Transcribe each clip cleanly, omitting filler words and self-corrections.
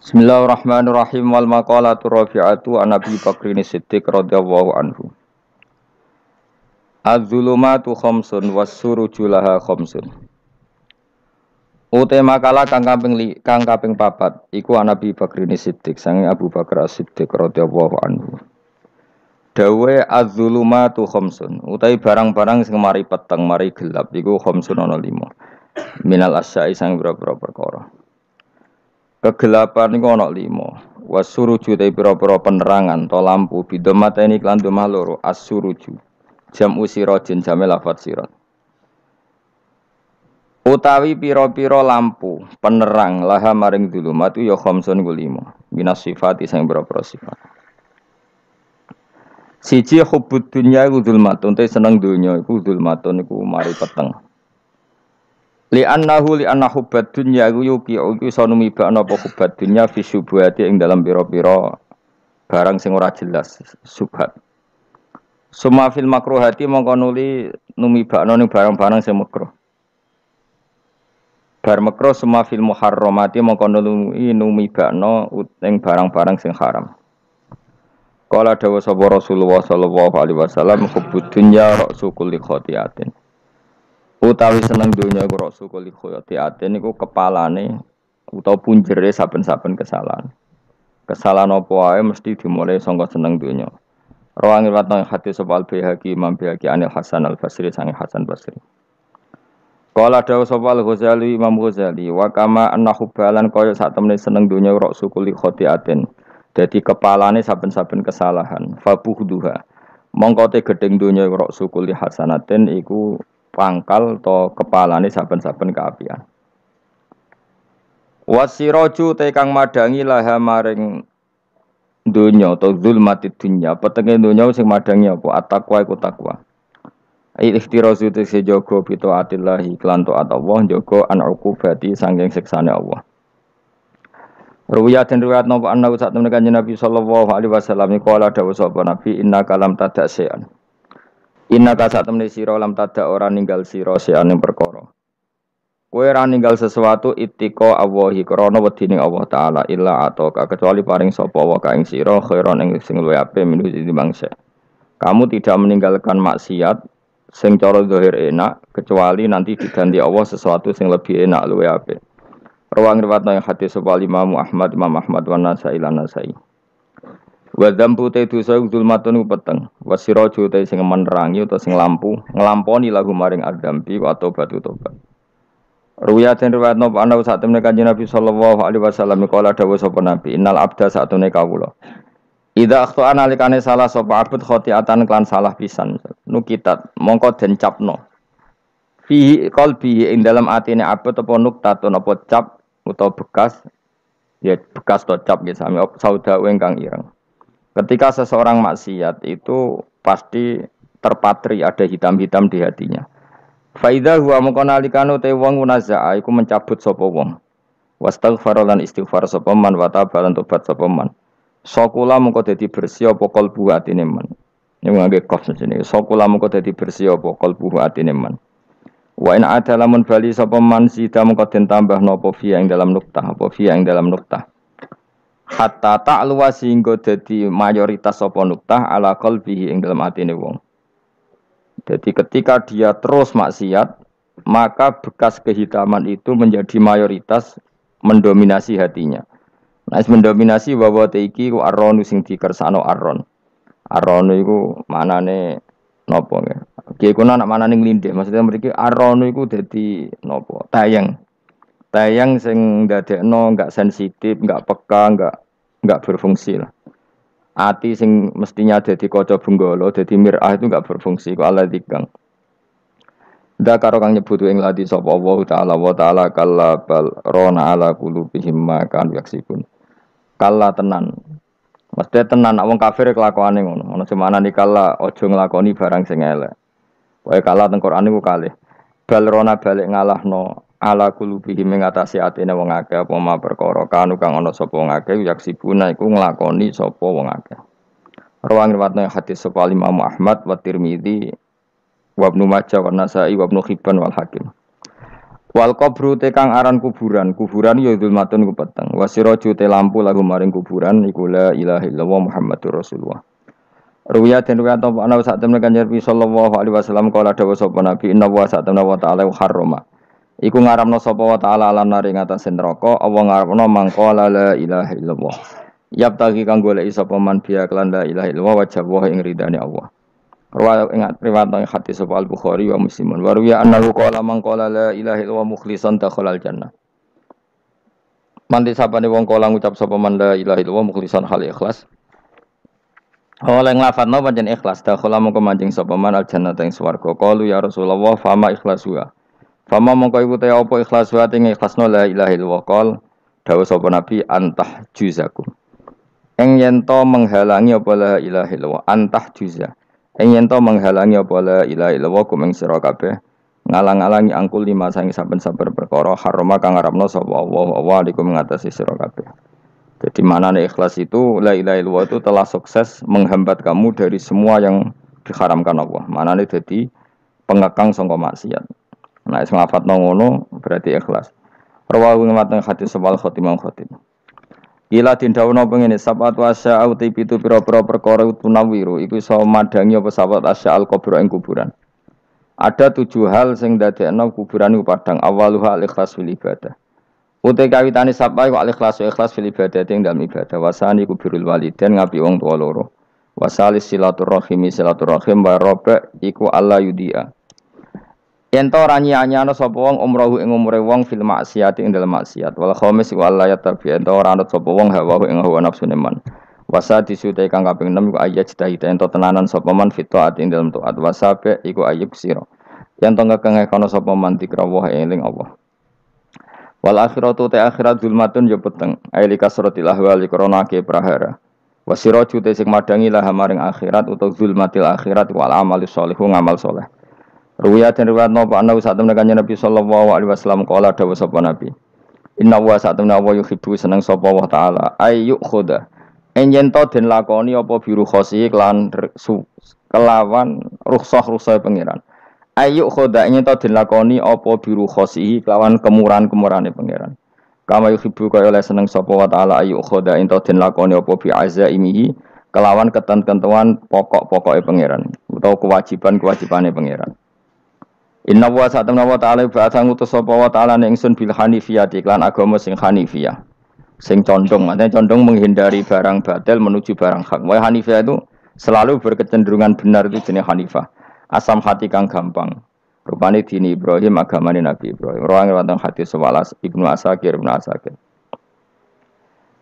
Bismillahirrahmanirrahim wal maqalatu rafi'atu an Abi Bakrin Siddiq radhiyallahu anhu. Az-zulumatu khamsun was-suruju laha khamsun. Ute makalah kang kaping papat iku an Abi Bakrin Siddiq sange Abu Bakar As-Siddiq radhiyallahu anhu. Dawe az-zulumatu khamsun utawi barang-barang sing mari peteng mari gelap iku khamsun ana 5. Minal asya'i sang boro-boro perkara. Kegelapan niku ana 5. Wasuruju te pira-pira penerangan to lampu bidomateni klan domah loro as-suruju. Jam usirajin jame lafat sirat. Utawi pira-pira lampu penerang laha maring dulumat ya khamsun ku 5. Minas sifati sing pira-pira sifat. Siji hubbud dunya iku zulmatun te seneng donya iku zulmatun iku mari peteng. Li anna hubbad dunya yuki iso numibakna apa hubbad dunya fi syubhati ing dalam pira-pira barang sing ora jelas subhat. Suma fil makruhati mongko nuli numibakna ning barang-barang sing makruh. Bar makruh suma fil muharramati mongko nuli numibakna ing barang-barang sing haram. Qala dawu sapa Rasulullah sallallahu alaihi wasallam hubbud dunya ra'su kulli khati'atin. Utawi seneng donya iku rasul kuli khoyati aten niku kepalane utawa punjere saben-saben kesalahan. Kesalahan apa wae mesti dimulai saka seneng donya. Rawang riwayat hadis sapa Al-Baihaqi Imam Baihaqi Anil Hasan Al-Basri sange Hasan Basri. Qala dawu sapa Al-Ghazali Imam Ghazali wa kama annahu balan kaya sak temene seneng donya rasul kuli khoti aten. Dadi kepalane saben-saben kesalahan. Fabuhduha. Mongko te gedeng donya rasul kuli hasanaten iku pangkal to kepalane saben-saben kaapian. Wasiraju te kang madangi laha maring donya to zulmatid dunya, petenge donya sing madangi apa at-taqwa iku takwa. Ikhtirazu te sejogo pito atillahi klan taat Allah njogo an uqubati sanging siksane Allah. Ruwiyat dan riwayat napa anna sak temene Kanjeng Nabi sallallahu alaihi wasallam qala dawuh sapa Nabi inna kalam tada'sian. Inna ka sak temene sira lam tada ora ninggal sira seane perkara. Kowe ora ninggal sesuatu ittika Allahi krana wedine Allah taala illa ataka kecuali paring sapa wa ka ing sira khairon ing sing luwih apik minuh dibangsa. Kamu tidak meninggalkan maksiat sing cara zahir enak kecuali nanti diganti Allah sesuatu sing lebih enak luwih apik. Rawang riwayat nang hadis sapa Imam Ahmad wa Nasai lan Nasai. Wa dzambu te dosa zulmatun peteng wasiraju te sing menerangi utawa sing lampu nglamponi lagu maring adzambi wa batu tobat. Ruwiyat riwayat no ana sak temene Kanjeng Nabi sallallahu alaihi wasallam kala dawuh sapa Nabi innal abda satune kawula idza akhta analikane salah sapa abd khotiatan klan salah pisan nukitat mongko den capno fi qalbi ing dalam atine abd apa nuktatun apa cap utawa bekas ya bekas to cap ya sami sauda ingkang ireng. Ketika seseorang maksiat itu pasti terpatri ada hitam-hitam di hatinya. Faidha huwa mongko nalikane te wong munazaa iku mencabut sapa wong. Wastaghfara lan istighfar sapa man wa tabalan tobat sapa man. Sokula mongko dadi bersih apa kalbu atine man. Ning ngangge kof sene. Sokula mongko dadi bersih apa kalbu atine man. Wa in adalamun bali sapa man sida mongko den tambah napa fi ing dalam nuktah apa fi ing dalam nuktah. Hatta ta'luwa sehingga jadi mayoritas sapa nuktah ala qalbihi ing dalam atine wong. Jadi ketika dia terus maksiat, maka bekas kehitaman itu menjadi mayoritas mendominasi hatinya. Nah, mendominasi bahwa iki ku arronu sing dikersano arron. Arron iku manane napa nggih? Ki iku ana manane nglindhih, maksudnya mriki arron iku dadi napa? Tayang. Tayang sing ndadekno enggak sensitif, enggak peka, enggak berfungsi lah. Ati sing mestinya dadi kaca benggala, dadi mirah itu enggak berfungsi kok Allah dikang. Da karo kang nyebut ing ladi sapa Allah taala wa taala kalla bal rona ala qulubihim ma kan yaksibun. Kalla tenan. Mesti tenan wong kafir kelakuane ngono. Ono semana nih kalla aja nglakoni barang sing elek. Wae kalla teng Quran niku kalih. Bal rona balik ngalahno ala qulubihim ngatasi atine wong akeh apa ma perkara kanu kang ana sapa wong akeh yaksibuna iku nglakoni sapa wong akeh. Rawang riwayatna hadis sapa Imam Ahmad wa Tirmizi wa Ibnu Majah wa Nasa'i wa Ibnu Hibban wal Hakim. Wal qabru te kang aran kuburan, kuburan ya dzulmatun ku peteng. Wasiraju te lampu lagu maring kuburan iku la ilaha illallah Muhammadur Rasulullah. Ruya den ruya ta ana sak temne Kanjeng Nabi sallallahu alaihi wasallam kala dawuh sapa Nabi inna wa sak temne wa ta'ala harrama. Iku ngaramno sapa wa ta'ala lan nari ngatasé neraka apa ngaramno mangko la ilaha illallah. Yap tagi kang golek sapa man biya kelan la ilaha illallah wajah wa ing ridane Allah. Rawa ingat riwayat nang hadis sapa Al-Bukhari wa Muslim. Wa ruya annahu qala man qala la ilaha illallah mukhlishan dakhalal jannah. Manti sapane wong kala ngucap sapa man la ilaha illallah mukhlishan hal ikhlas. Oleh nglafadzno pancen ikhlas dakhala mongko manjing sapa man al jannah ing swarga. Qalu ya Rasulullah fama ikhlasuha. Fama mongko iku te apa ikhlasuha ing ikhlasno la ilaha illallah qol dawuh sapa Nabi antah juzakum. Ing yen to menghalangi apa la ilaha illallah antah juzah. Ing yen to menghalangi apa la ilaha illallah kumeng sira kabeh ngalang-alangi angkul lima sangi saben-saben perkara harama kang ngarepno sapa Allah wa alikum ngatasi sira kabeh. Jadi maknanya ikhlas itu la ilaha illallah itu telah sukses menghambat kamu dari semua yang diharamkan Allah. Maknanya jadi pengekang sangka maksiat. Nah, sing ngafatno ngono berarti ikhlas. Rawahu ngateng hadis sebal khotimah khotim. Ila dindawono pengene sabatu asya auti pitu pira-pira perkara tunawiru iku iso madangi apa sabat asya al kubur ing kuburan. Ada 7 hal sing dadekno kuburan iku padang awaluha al ikhlas fil ibadah. Utai kawitane sapa iku ikhlas fil ibadah ing dalem ibadah wasani kubirul walidain ngapi wong tuwa loro. Wasalis silaturahim wa roba iku alla yudia. Yen to ora nyanyana sapa wong umrohu ing umure wong fil maksiat ing dalem maksiat. Wal khamis iku alla yatabi yen to ora anut sapa wong hawa ing hawa nafsune man. Wasati sutai kang kaping 6 iku ayat cita-cita yen to tenanan sapa man fit taat ing dalem taat wasabe iku ayub sira. Yen to ngekeng kono sapa man dikrawuh eling Allah. Wal akhiratu ta akhirat zulmatun ya peteng aili kasratil ahwali krana ke prahara wasiraju te sing madangi lah maring akhirat utawa zulmatil akhirat wal amali sholihu ngamal saleh ruya den riwayat napa ana sak temne kanjeng Nabi sallallahu alaihi wasallam kala dawuh sapa Nabi inna wa sak temne wa yuhibbu seneng sapa Allah taala ayu khoda enjen to den lakoni apa biru khosi kelawan rukhsah pengiran ayu khodanya to dilakoni apa biru khosihi kelawan kemurahan-kemurahane pangeran. Kama yuhibbu kaya oleh seneng sapa wa taala ayu khoda ento dilakoni apa bi azaimihi kelawan ketentuan pokok-pokoke pangeran utawa kewajiban-kewajibane pangeran. Inna wa sa'atana wa ta'ala ba'atha ngutus sapa wa ta'ala ning ingsun bil hanifiyati lan agama sing hanifiyah. Sing condong, maksudnya condong menghindari barang batil menuju barang hak. Wa hanifiyah itu selalu berkecenderungan benar itu jenis hanifah. Asam hati kang gampang. Rupane dini Ibrahim agamane Nabi Ibrahim. Ruang wonten hadis sewalas Ibnu Asakir.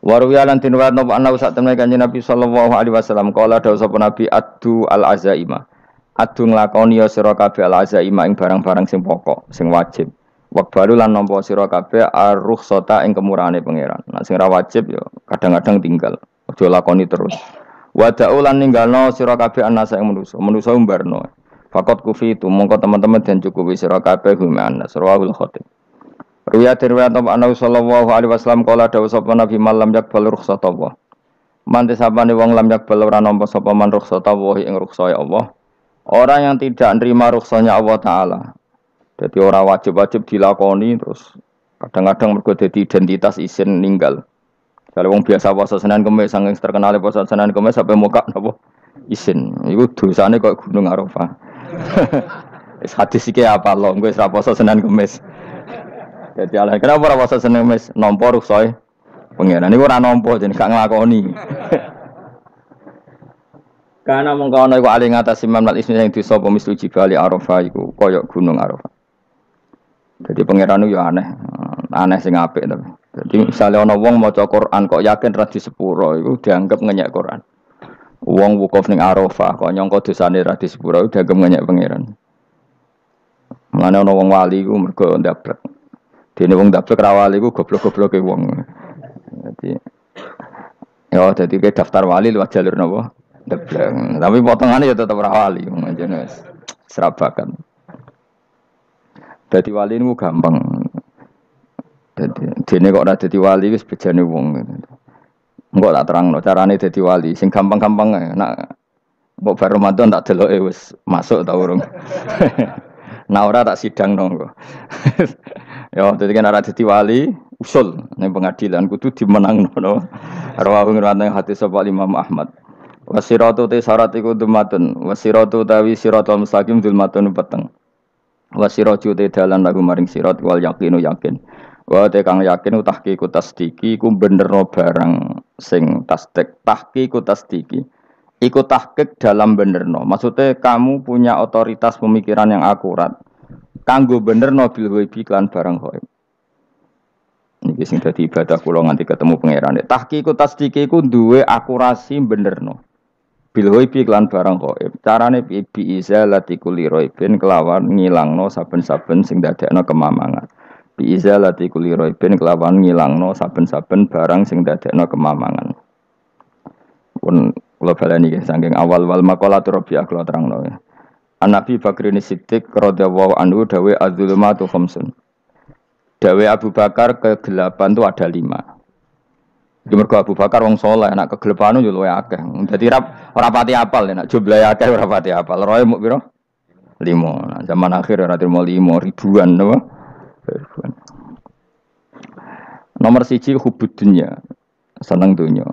Waruya lan tinwat napa ana sak temne Kanjeng Nabi sallallahu alaihi wasallam kala dawuh sapa Nabi addu al azaima. Adu nglakoni ya sira kabeh al azaima ing barang-barang sing pokok, sing wajib. Waqbalu lan nampa sira kabeh ar-rukhsata ing kemurahane pangeran. Nek sing ora wajib ya kadang-kadang tinggal. Aja lakoni terus. Wa da'ulan ninggalno sira kabeh anasa ing manusa umbarno. Fakot kufi itu mongko teman-teman dan cukupi sira kabeh gumeana surahul khotim. Riwayat Nabi sallallahu alaihi wasallam kala dawuh sapa Nabi malam yakbal rukhsatullah. Mante sapane wong lam yakbal ora nampa sapa man rukhsatullah ing rukhsahe Allah. Orang yang tidak nerima rukhsahnya Allah taala. Jadi orang wajib-wajib dilakoni terus kadang-kadang mergo dadi identitas isin ninggal. Kalau wong biasa puasa Senin Kamis saking terkenal puasa Senin Kamis sampai muka napa isin. Iku dosane kok Gunung Arafah. Wis hadis iki apa lho, wis ra poso Senin Kamis. Dadi ala kenapa ora poso Senin Kamis? Nampa ruksahe pengiran niku ora nampa jeneng gak nglakoni. Karena mengkono iku ali ngatasi mamlal ismi sing disapa mislu jibali Arafah iku kaya gunung Arafah. Jadi pengiran yo aneh sing apik to. Jadi misalnya ana wong maca Quran kok yakin ra di sepuro iku dianggap ngenyek Quran. Wong wukuf ning Arafah kok nyangka dosane ra di sepuro dianggap ngenyek pengiran. Mane ana wong wali iku mergo ndablek. Dene wong ndablek ra wali iku goblok-gobloke wong. Dadi ke daftar wali lewat jalur napa? Ndablek. Tapi potongane ya tetep ra wali manjane wis serabakan. Dadi wali niku gampang. Dene kok ora dadi wali wis bejane wong. Engko tak terangno carane dadi wali sing gampang-gampang ae. Nek mbok bar Ramadan tak deloke wis masuk ta urung. Nah ora tak sidang nongko. Ya, dadi kan ora dadi wali usul ning pengadilan kudu dimenangno no. Rawahu ngrawatane hati sapa Imam Ahmad. Wasiratu te syarat iku dumatun, wasiratu tawi siratal mustaqim dulmatun peteng. Wasiratu te dalan lagu maring sirat wal yakinu yakin. Wa te kang yakin tahqiqu tasdiki ku benerno barang sing tasdik, tahqiqu tasdiki. Iku tahqiq dalam benerno. Maksudnya kamu punya otoritas pemikiran yang akurat. Kanggo benerno bil ghaibi lan barang ghaib. Niki sing dadi ibadah kula nganti ketemu pangeran. Tahqiqu tasdiki ku duwe akurasi benerno. Bil ghaibi lan barang ghaib. Carane bi izalati kulli ghaibin kelawan ngilangno saben-saben sing dadekno kemamangan. Bi izalati kulli ghaibin kelawan ngilangno saben-saben barang sing dadekno kemamangan. Pun kula baleni nggih saking awal wal maqalatu Rabi'ah kula terangno. An-Nabi Bakrin Siddiq radhiyallahu anhu dawe az-zulumatu khamsun. Dawe Abu Bakar kegelapan itu ada 5. Mergo Abu Bakar wong saleh, nek kegelapan yo luwih akeh. Dadi ora pati apal nek jumlahe akeh ora pati apal. Roe muk pira? 5. Nah, zaman akhir ora terima 5 ribuan napa? Ribuan. Nomor 1 hubud dunya. Seneng dunya.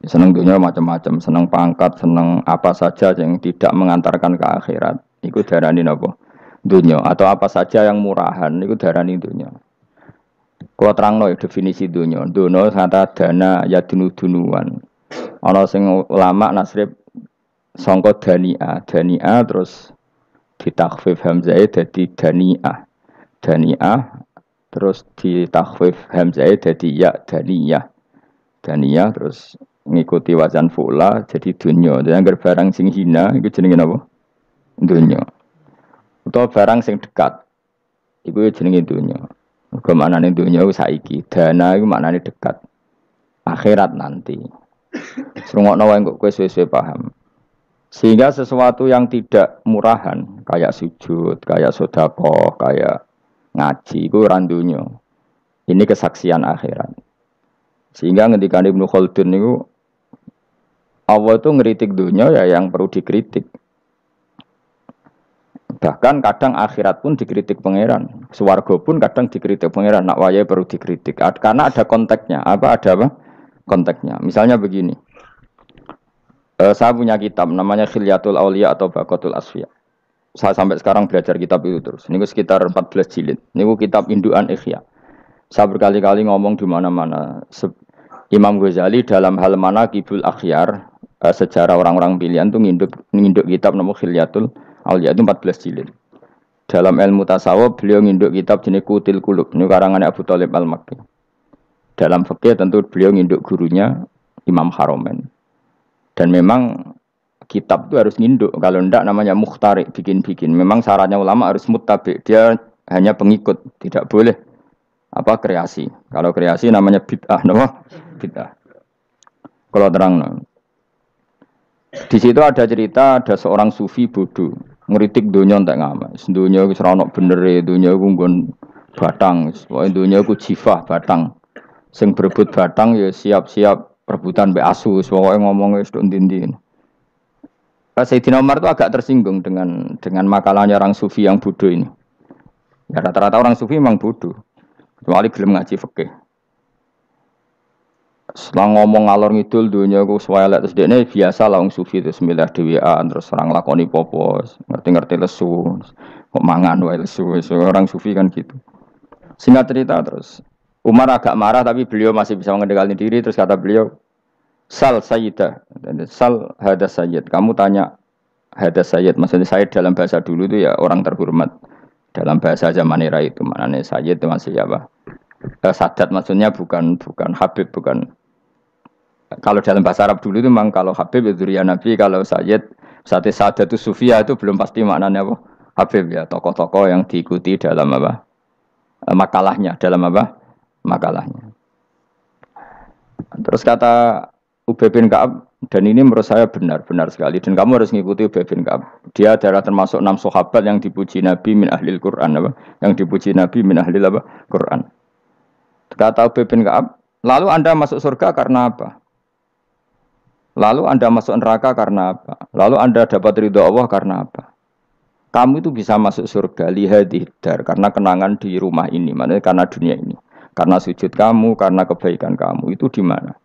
Seneng dunia macam-macam, seneng pangkat, seneng apa saja yang tidak mengantarkan ke akhirat. Iku darani napa? Dunia atau apa saja yang murahan iku darani dunia. Kalau terangno definisi dunia. Dunia kata dana ya dunuan. Ana sing ulama nasrib sangka dania, dania terus ditakhfif hamzah dadi daniah. Daniah terus ditakhfif hamzah dadi ya daniyah. Daniyah terus ngikuti wazan fu'la jadi dunya. Dan agar barang sing hina itu jenenge apa? Dunya. Atau barang sing dekat itu jenenge dunya. Mergo maknane dunya ku saiki, dana iku maknane dekat. Akhirat nanti. Srungokno wae kok kowe suwe-suwe paham. Sehingga sesuatu yang tidak murahan kayak sujud, kayak sedekah, kayak ngaji iku ora dunya. Ini kesaksian akhirat. Sehingga ketika Ibnu Khaldun itu Allah itu ngeritik dunia ya yang perlu dikritik. Bahkan kadang akhirat pun dikritik pangeran. Swarga pun kadang dikritik pangeran. Nak waya perlu dikritik. Karena ada konteksnya. Ada apa? Konteksnya. Misalnya begini. Saya punya kitab namanya Khilyatul Auliya atau Baqatul Asfiya. Saya sampai sekarang belajar kitab itu terus. Ini sekitar 14 jilid. Ini kitab Induan Ikhya. Saya berkali-kali ngomong di mana-mana. Imam Ghazali dalam hal mana Kibul Akhyar, sejarah orang-orang pilihan itu nginduk kitab nama Khilyatul Auliya itu 14 jilid. Dalam ilmu tasawuf beliau nginduk kitab jenis Qutil Qulub, ini karangannya Abu Thalib Al-Makki. Dalam fikih tentu beliau nginduk gurunya Imam Haromen. Dan memang kitab itu harus nginduk, kalau tidak namanya mukhtarik, bikin-bikin. Memang syaratnya ulama harus muttabi, dia hanya pengikut, tidak boleh kreasi. Kalau kreasi namanya bid'ah, bid'ah. Kalau terang, di situ ada cerita ada seorang sufi bodoh ngeritik dunia entek ngamal. Dunia wis ora ono benere, dunia ku nggon batang, pokoke dunia ku jifah batang. Sing berebut batang ya siap-siap rebutan mbek asu, pokoke ngomong wis tok ndi-ndi. Sayyidina Umar itu agak tersinggung dengan makalahnya orang sufi yang bodoh ini. Ya rata-rata orang sufi memang bodoh. Kecuali gelem ngaji fikih. Setelah ngomong ngalor ngidul dunia ku swelek terus dekne biasa lah wong sufi terus milih dhewean terus orang lakoni popo, ngerti-ngerti lesu, kok mangan wae lesu. Orang sufi kan gitu. Singkat cerita terus Umar agak marah tapi beliau masih bisa mengendalikan diri terus kata beliau, "Sal sayyidah." Sal hada sayyid. Kamu tanya hada sayyid. Maksudnya sayyid dalam bahasa dulu itu ya orang terhormat. Dalam bahasa zaman era itu maknanya sayyid itu masih apa? Sadat maksudnya bukan Habib, bukan. Kalau dalam bahasa Arab dulu itu memang kalau Habib itu ya Nabi, kalau Sayyid Sadat itu Sufia itu belum pasti maknanya apa? Habib ya, tokoh-tokoh yang diikuti dalam apa? Makalahnya, dalam apa? Makalahnya. Terus kata Ubay bin Ka'ab, dan ini menurut saya benar sekali, dan kamu harus mengikuti Ubay bin Ka'ab. Dia adalah termasuk 6 sahabat yang dipuji Nabi min ahlil Quran, apa? Yang dipuji Nabi min ahlil apa? Quran. Kata Ubay bin Ka'ab, lalu Anda masuk surga karena apa? Lalu Anda masuk neraka karena apa? Lalu Anda dapat ridho Allah karena apa? Kamu itu bisa masuk surga lihadidar karena kenangan di rumah ini, maksudnya karena dunia ini. Karena sujud kamu, karena kebaikan kamu itu di mana?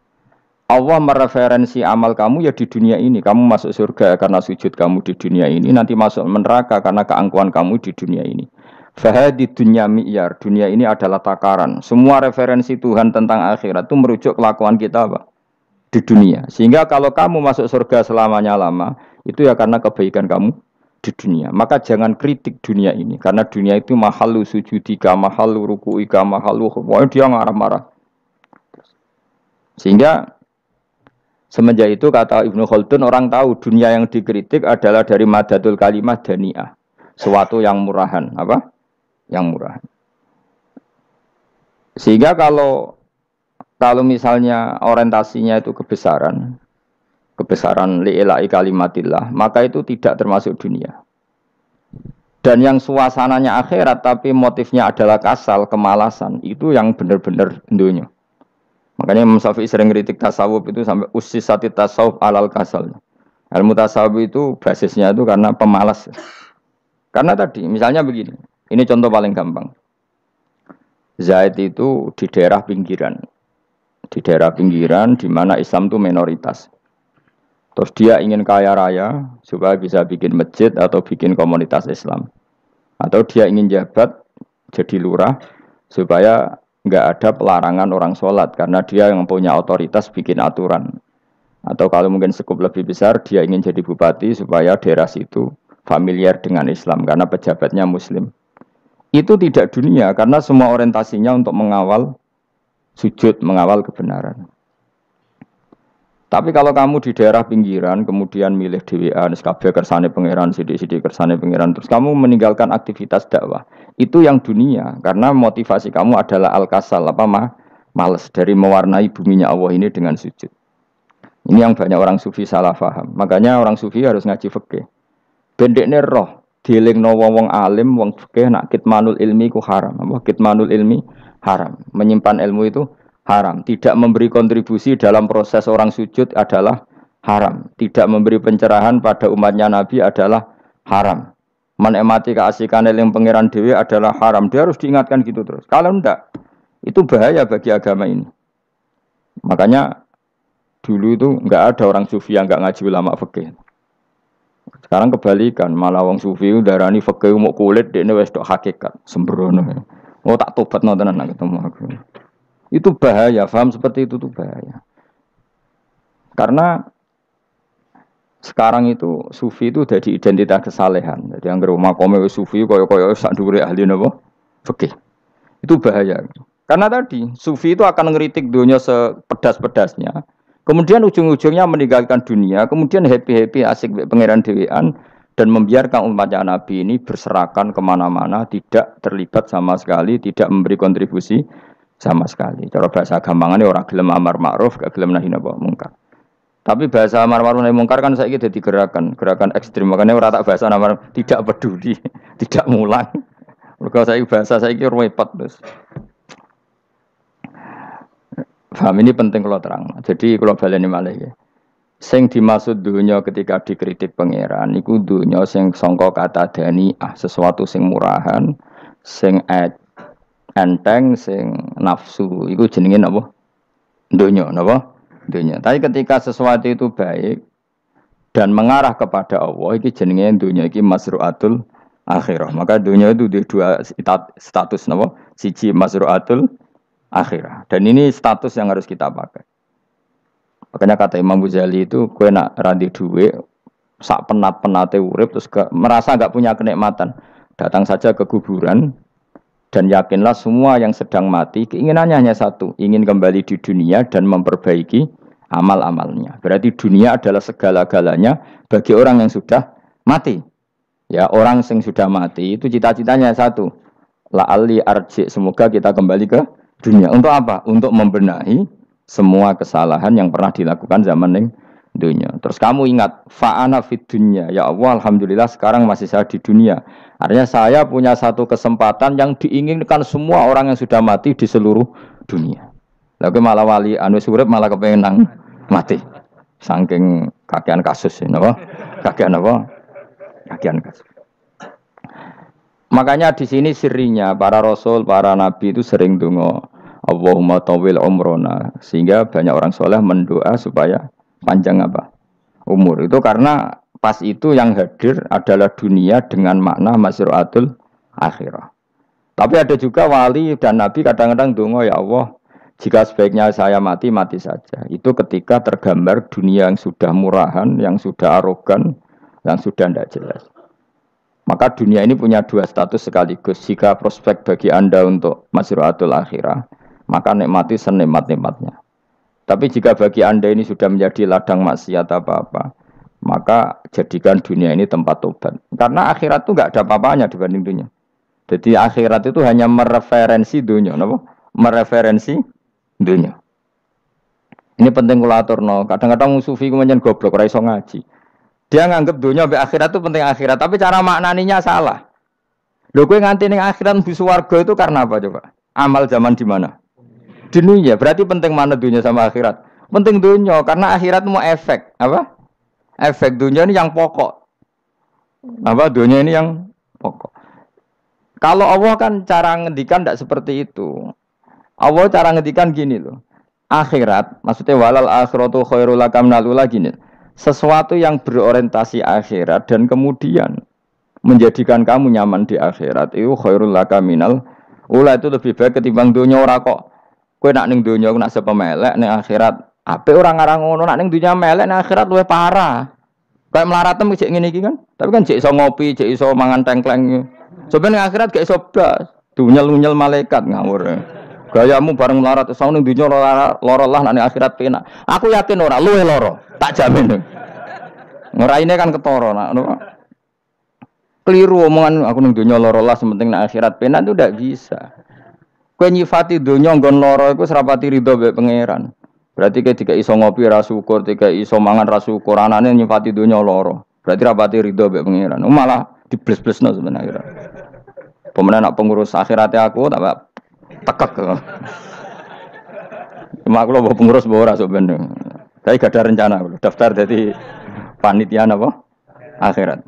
Allah mereferensi amal kamu ya di dunia ini. Kamu masuk surga karena sujud kamu di dunia ini, nanti masuk neraka karena keangkuhan kamu di dunia ini. Fahadi dunya mi'yar, dunia ini adalah takaran. Semua referensi Tuhan tentang akhirat itu merujuk kelakuan kita apa? Di dunia. Sehingga kalau kamu masuk surga selamanya lama, itu ya karena kebaikan kamu di dunia. Maka jangan kritik dunia ini karena dunia itu mahalu sujudika, mahalu rukuika, mahalu pokoknya dia marah-marah. Sehingga semenjak itu kata Ibnu Khaldun orang tahu dunia yang dikritik adalah dari madatul kalimah dani'ah. Suatu yang murahan, apa? Yang murahan. Sehingga kalau misalnya orientasinya itu kebesaran li'ilai kalimatillah, maka itu tidak termasuk dunia. Dan yang suasananya akhirat tapi motifnya adalah kasal, kemalasan, itu yang benar-benar dunia. Makanya Imam Syafi'i sering kritik tasawuf itu sampai usisati tasawuf alal kasal. Ilmu tasawuf itu basisnya itu karena pemalas. Karena tadi misalnya begini, ini contoh paling gampang. Zaid itu di daerah pinggiran. Di daerah pinggiran di mana Islam itu minoritas. Terus dia ingin kaya raya supaya bisa bikin masjid atau bikin komunitas Islam. Atau dia ingin jabat jadi lurah supaya nggak ada pelarangan orang sholat karena dia yang punya otoritas bikin aturan. Atau kalau mungkin skup lebih besar dia ingin jadi bupati supaya daerah situ familiar dengan Islam karena pejabatnya Muslim. Itu tidak dunia karena semua orientasinya untuk mengawal sujud, mengawal kebenaran. Tapi kalau kamu di daerah pinggiran, kemudian milih dhewean, kabeh kersane pangeran, sithik-sithik kersane pangeran, terus kamu meninggalkan aktivitas dakwah. Itu yang dunia, karena motivasi kamu adalah al-kasal, males dari mewarnai buminya Allah ini dengan sujud. Ini yang banyak orang sufi salah paham. Makanya orang sufi harus ngaji fikih. Bendekne roh, dielingno wong alim, wong fikih nak kitmanul ilmi ku haram. Kitmanul ilmi haram. Menyimpan ilmu itu haram. Tidak memberi kontribusi dalam proses orang sujud adalah haram. Tidak memberi pencerahan pada umatnya Nabi adalah haram. Menikmati keasikan yang pangeran dewi adalah haram. Dia harus diingatkan gitu terus. Kalau enggak, itu bahaya bagi agama ini. Makanya dulu itu enggak ada orang sufi yang enggak ngaji ulama fikih. Sekarang kebalikan, malah wong sufi darani fikih mau kulit dekne wis tok hakikat, sembrono. Oh tak tobat nonton anak ketemu aku. Itu bahaya, paham seperti itu tuh bahaya. Karena sekarang itu sufi itu jadi identitas kesalehan. Jadi yang rumah kome sufi koyo sak dhuwure ahli napa? Fikih. Itu bahaya. Karena tadi sufi itu akan ngeritik dunia sepedas-pedasnya. Kemudian ujung-ujungnya meninggalkan dunia, kemudian happy-happy asik pangeran dhewean dan membiarkan umatnya Nabi ini berserakan kemana-mana, tidak terlibat sama sekali, tidak memberi kontribusi sama sekali. Cara bahasa gampangannya orang gelem amar ma'ruf, gak gelem nahi mungkar. Tapi bahasa amar ma'ruf nahi mungkar kan saiki dadi gerakan ekstrem. Makanya ora tak bahasa amar tidak peduli, tidak mulang. Mergo saiki bahasa saiki repot terus. Paham ini penting kalau terang. Jadi kalau baleni malih ya. Sing dimaksud dunya ketika dikritik pangeran iku dunya sing sangka kata dani'ah, sesuatu sing murahan, sing enteng, sing nafsu, itu jenenge napa? Dunya, napa? Dunya. Tapi ketika sesuatu itu baik dan mengarah kepada Allah, iki jenenge dunya iki masru'atul akhirah. Maka dunya itu dua status napa? Siji masru'atul akhirah. Dan ini status yang harus kita pakai. Makanya kata Imam Ghazali itu, kowe nak randi duit, sak penat-penate urip terus merasa enggak punya kenikmatan, datang saja ke kuburan. Dan yakinlah semua yang sedang mati, keinginannya hanya satu, ingin kembali di dunia dan memperbaiki amal-amalnya. Berarti dunia adalah segala-galanya bagi orang yang sudah mati. Ya, orang yang sudah mati itu cita-citanya satu. La'alli arji, semoga kita kembali ke dunia. Untuk apa? Untuk membenahi semua kesalahan yang pernah dilakukan zaman ning dunia. Terus kamu ingat, fa'ana fid dunya. Ya Allah, alhamdulillah sekarang masih saya di dunia. Artinya saya punya satu kesempatan yang diinginkan semua orang yang sudah mati di seluruh dunia. Lalu malah wali anu urip malah kepengen nang mati. Saking kakean kasus, napa? Kakean apa? Kakean kasus. Makanya di sini sirinya para rasul, para nabi itu sering donga Allahumma tawil umrona, sehingga banyak orang soleh mendoa supaya panjang apa? Umur. Itu karena pas itu yang hadir adalah dunia dengan makna masruatul akhirah. Tapi ada juga wali dan nabi kadang-kadang donga, ya Allah, jika sebaiknya saya mati, mati saja. Itu ketika tergambar dunia yang sudah murahan, yang sudah arogan, yang sudah tidak jelas. Maka dunia ini punya dua status sekaligus. Jika prospek bagi Anda untuk masruatul akhirah, maka nikmati senikmat-nikmatnya. Tapi jika bagi Anda ini sudah menjadi ladang maksiat apa-apa, maka jadikan dunia ini tempat tobat. Karena akhirat itu nggak ada apa-apanya dibanding dunia. Jadi akhirat itu hanya mereferensi dunia, apa? Mereferensi dunia. Ini penting kula aturno. Kadang-kadang sufi kemudian goblok ora iso ngaji. Dia nganggep dunia sampai akhirat itu penting akhirat, tapi cara maknaninya salah. Lho kowe nganti ning akhirat mlebu swarga itu karena apa coba? Amal zaman di mana? Di dunia. Berarti penting mana dunia sama akhirat? Penting dunia karena akhirat mau efek, apa? Efek dunia ini yang pokok. Apa dunia ini yang pokok. Kalau Allah kan cara ngendikan tidak seperti itu. Allah cara ngendikan gini loh. Akhirat, maksudnya walal akhiratu khairul laka minal ula gini. Sesuatu yang berorientasi akhirat dan kemudian menjadikan kamu nyaman di akhirat itu khairul laka minal ula, itu lebih baik ketimbang dunia. Ora kok kowe nak ning dunia nak sepemelek ning akhirat apik ora ngarang ngono, nak ning dunia melek ning akhirat luwih parah. Kayak melaratem cek ngene iki kan. Tapi kan cek iso ngopi, cek iso mangan tengkleng. Sampeyan ning akhirat gak iso blas. Dunyel-unyel malaikat ngawur. Gayamu bareng melarat iso ning dunia lara lah nak ning akhirat penak. Aku yakin ora luwih lara. Tak jamin. Ngeraine kan ketara nak. Keliru omongan aku ning donya lara lah sementing nek akhirat penak itu ndak bisa. Kowe nyifati donya nggon lara iku serapati ridho mbek pangeran. Berarti kowe dikai iso ngopi ra syukur, dikai iso mangan ra syukur, anane nyifati donya lara. Berarti rapati ridho mbek pangeran. Malah dibles-blesno sebenarnya. Pemenang nak pengurus akhirate aku tak tekek. Cuma aku lho pengurus ora sebenarnya. Saya gak ada rencana daftar jadi panitia apa? Akhirat.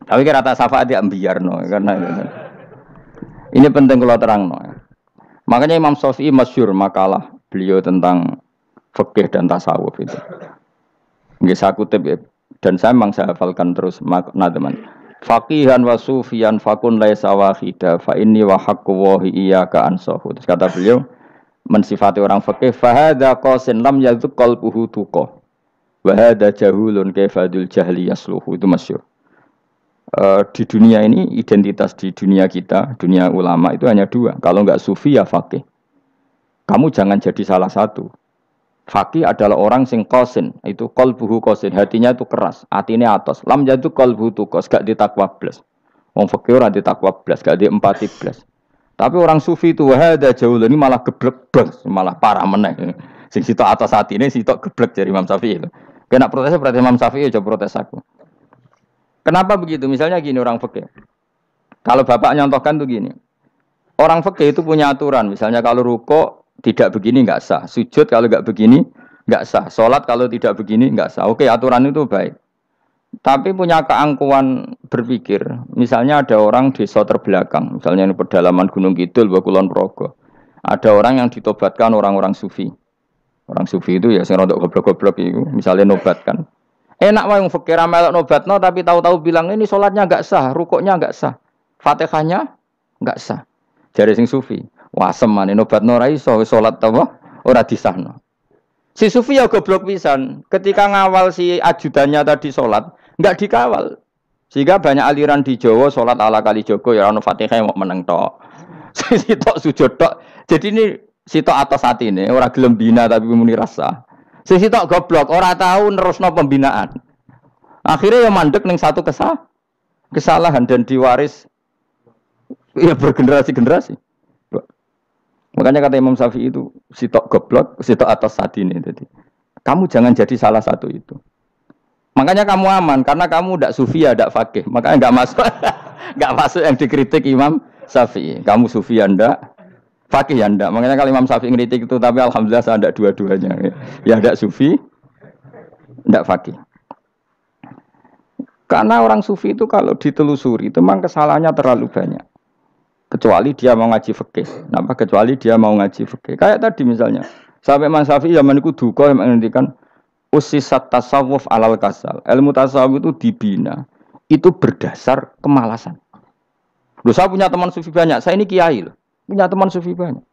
Tapi kira rata syafaat ya biarno karena ini penting kalau terangno. Makanya Imam Syafi'i masyhur makalah beliau tentang fikih dan tasawuf itu. Nggih saya kutip ya, dan saya memang saya hafalkan terus makna teman. Faqihan wa sufiyan fakun laisa wahida fa inni wa haqqu wa iyyaka ansahu. Terus kata beliau mensifati orang fikih fa hadza qasin lam yadzuq qalbuhu tuqa wa hadza jahulun kaifadul jahli yasluhu. Itu masyhur. Di dunia ini identitas di dunia kita, dunia ulama itu hanya dua. Kalau enggak sufi ya faqih. Kamu jangan jadi salah satu. Faqih adalah orang sing qasin, itu qalbuhu qasin, hatinya itu keras, atine atos. Lam jadu qalbuhu tuqas, gak ditakwa blas. Wong faqih ora ditakwa blas, gak diempati blas. Tapi orang sufi itu wahada jauh ini malah geblek blas, malah parah meneh. Sing sitok atas atine sitok geblek dari Imam Syafi'i itu. Kena protes berarti Imam Syafi'i aja protes aku. Kenapa begitu? Misalnya gini orang fikih. Kalau bapak nyontohkan tuh gini. Orang fikih itu punya aturan. Misalnya kalau ruko tidak begini nggak sah. Sujud kalau nggak begini nggak sah. Sholat kalau tidak begini nggak sah. Oke, aturan itu baik. Tapi punya keangkuhan berpikir. Misalnya ada orang desa terbelakang. Misalnya di pedalaman Gunung Kidul, Kulon Progo. Ada orang yang ditobatkan orang-orang sufi. Orang sufi itu ya sing rodok goblok-goblok itu. Misalnya nobatkan. Enak wae wong fikir melok nobatno tapi tahu-tahu bilang ini sholatnya enggak sah, rukuknya enggak sah, Fatihahnya enggak sah. Jare sing sufi, wasem maneh nobatno ora iso salat apa ora disahno. Si sufi ya goblok pisan, ketika ngawal si ajudannya tadi salat, enggak dikawal. Sehingga banyak aliran di Jawa salat ala kali Jogo ya ono Fatihah mau meneng tok. Sitok sujud tok. Jadi ini sitok atas atine ora gelem bina tapi muni rasa. Sisi tok goblok, ora tahu nerusno pembinaan. Akhirnya ya mandek ning satu kesalahan dan diwaris ya bergenerasi-generasi. Makanya kata Imam Syafi'i itu sitok goblok, sitok atas sadine. Jadi kamu jangan jadi salah satu itu. Makanya kamu aman karena kamu ndak sufi ya ndak faqih. Makanya enggak masuk enggak masuk yang dikritik Imam Syafi'i. Kamu sufi ya ndak, faqih ya ndak. Makanya kalau Imam Syafi'i ngeritik itu, tapi alhamdulillah saya ndak dua-duanya. Ya ndak sufi, ndak faqih. Karena orang sufi itu kalau ditelusuri itu memang kesalahannya terlalu banyak. Kecuali dia mau ngaji fikih. Kenapa? Kecuali dia mau ngaji fikih. Kayak tadi misalnya, sampai Imam Syafi'i zaman itu duka yang menghentikan usisat tasawuf alal kasal. Ilmu tasawuf itu dibina. Itu berdasar kemalasan. Loh, saya punya teman sufi banyak. Saya ini kiai loh. Punya teman sufi banyak.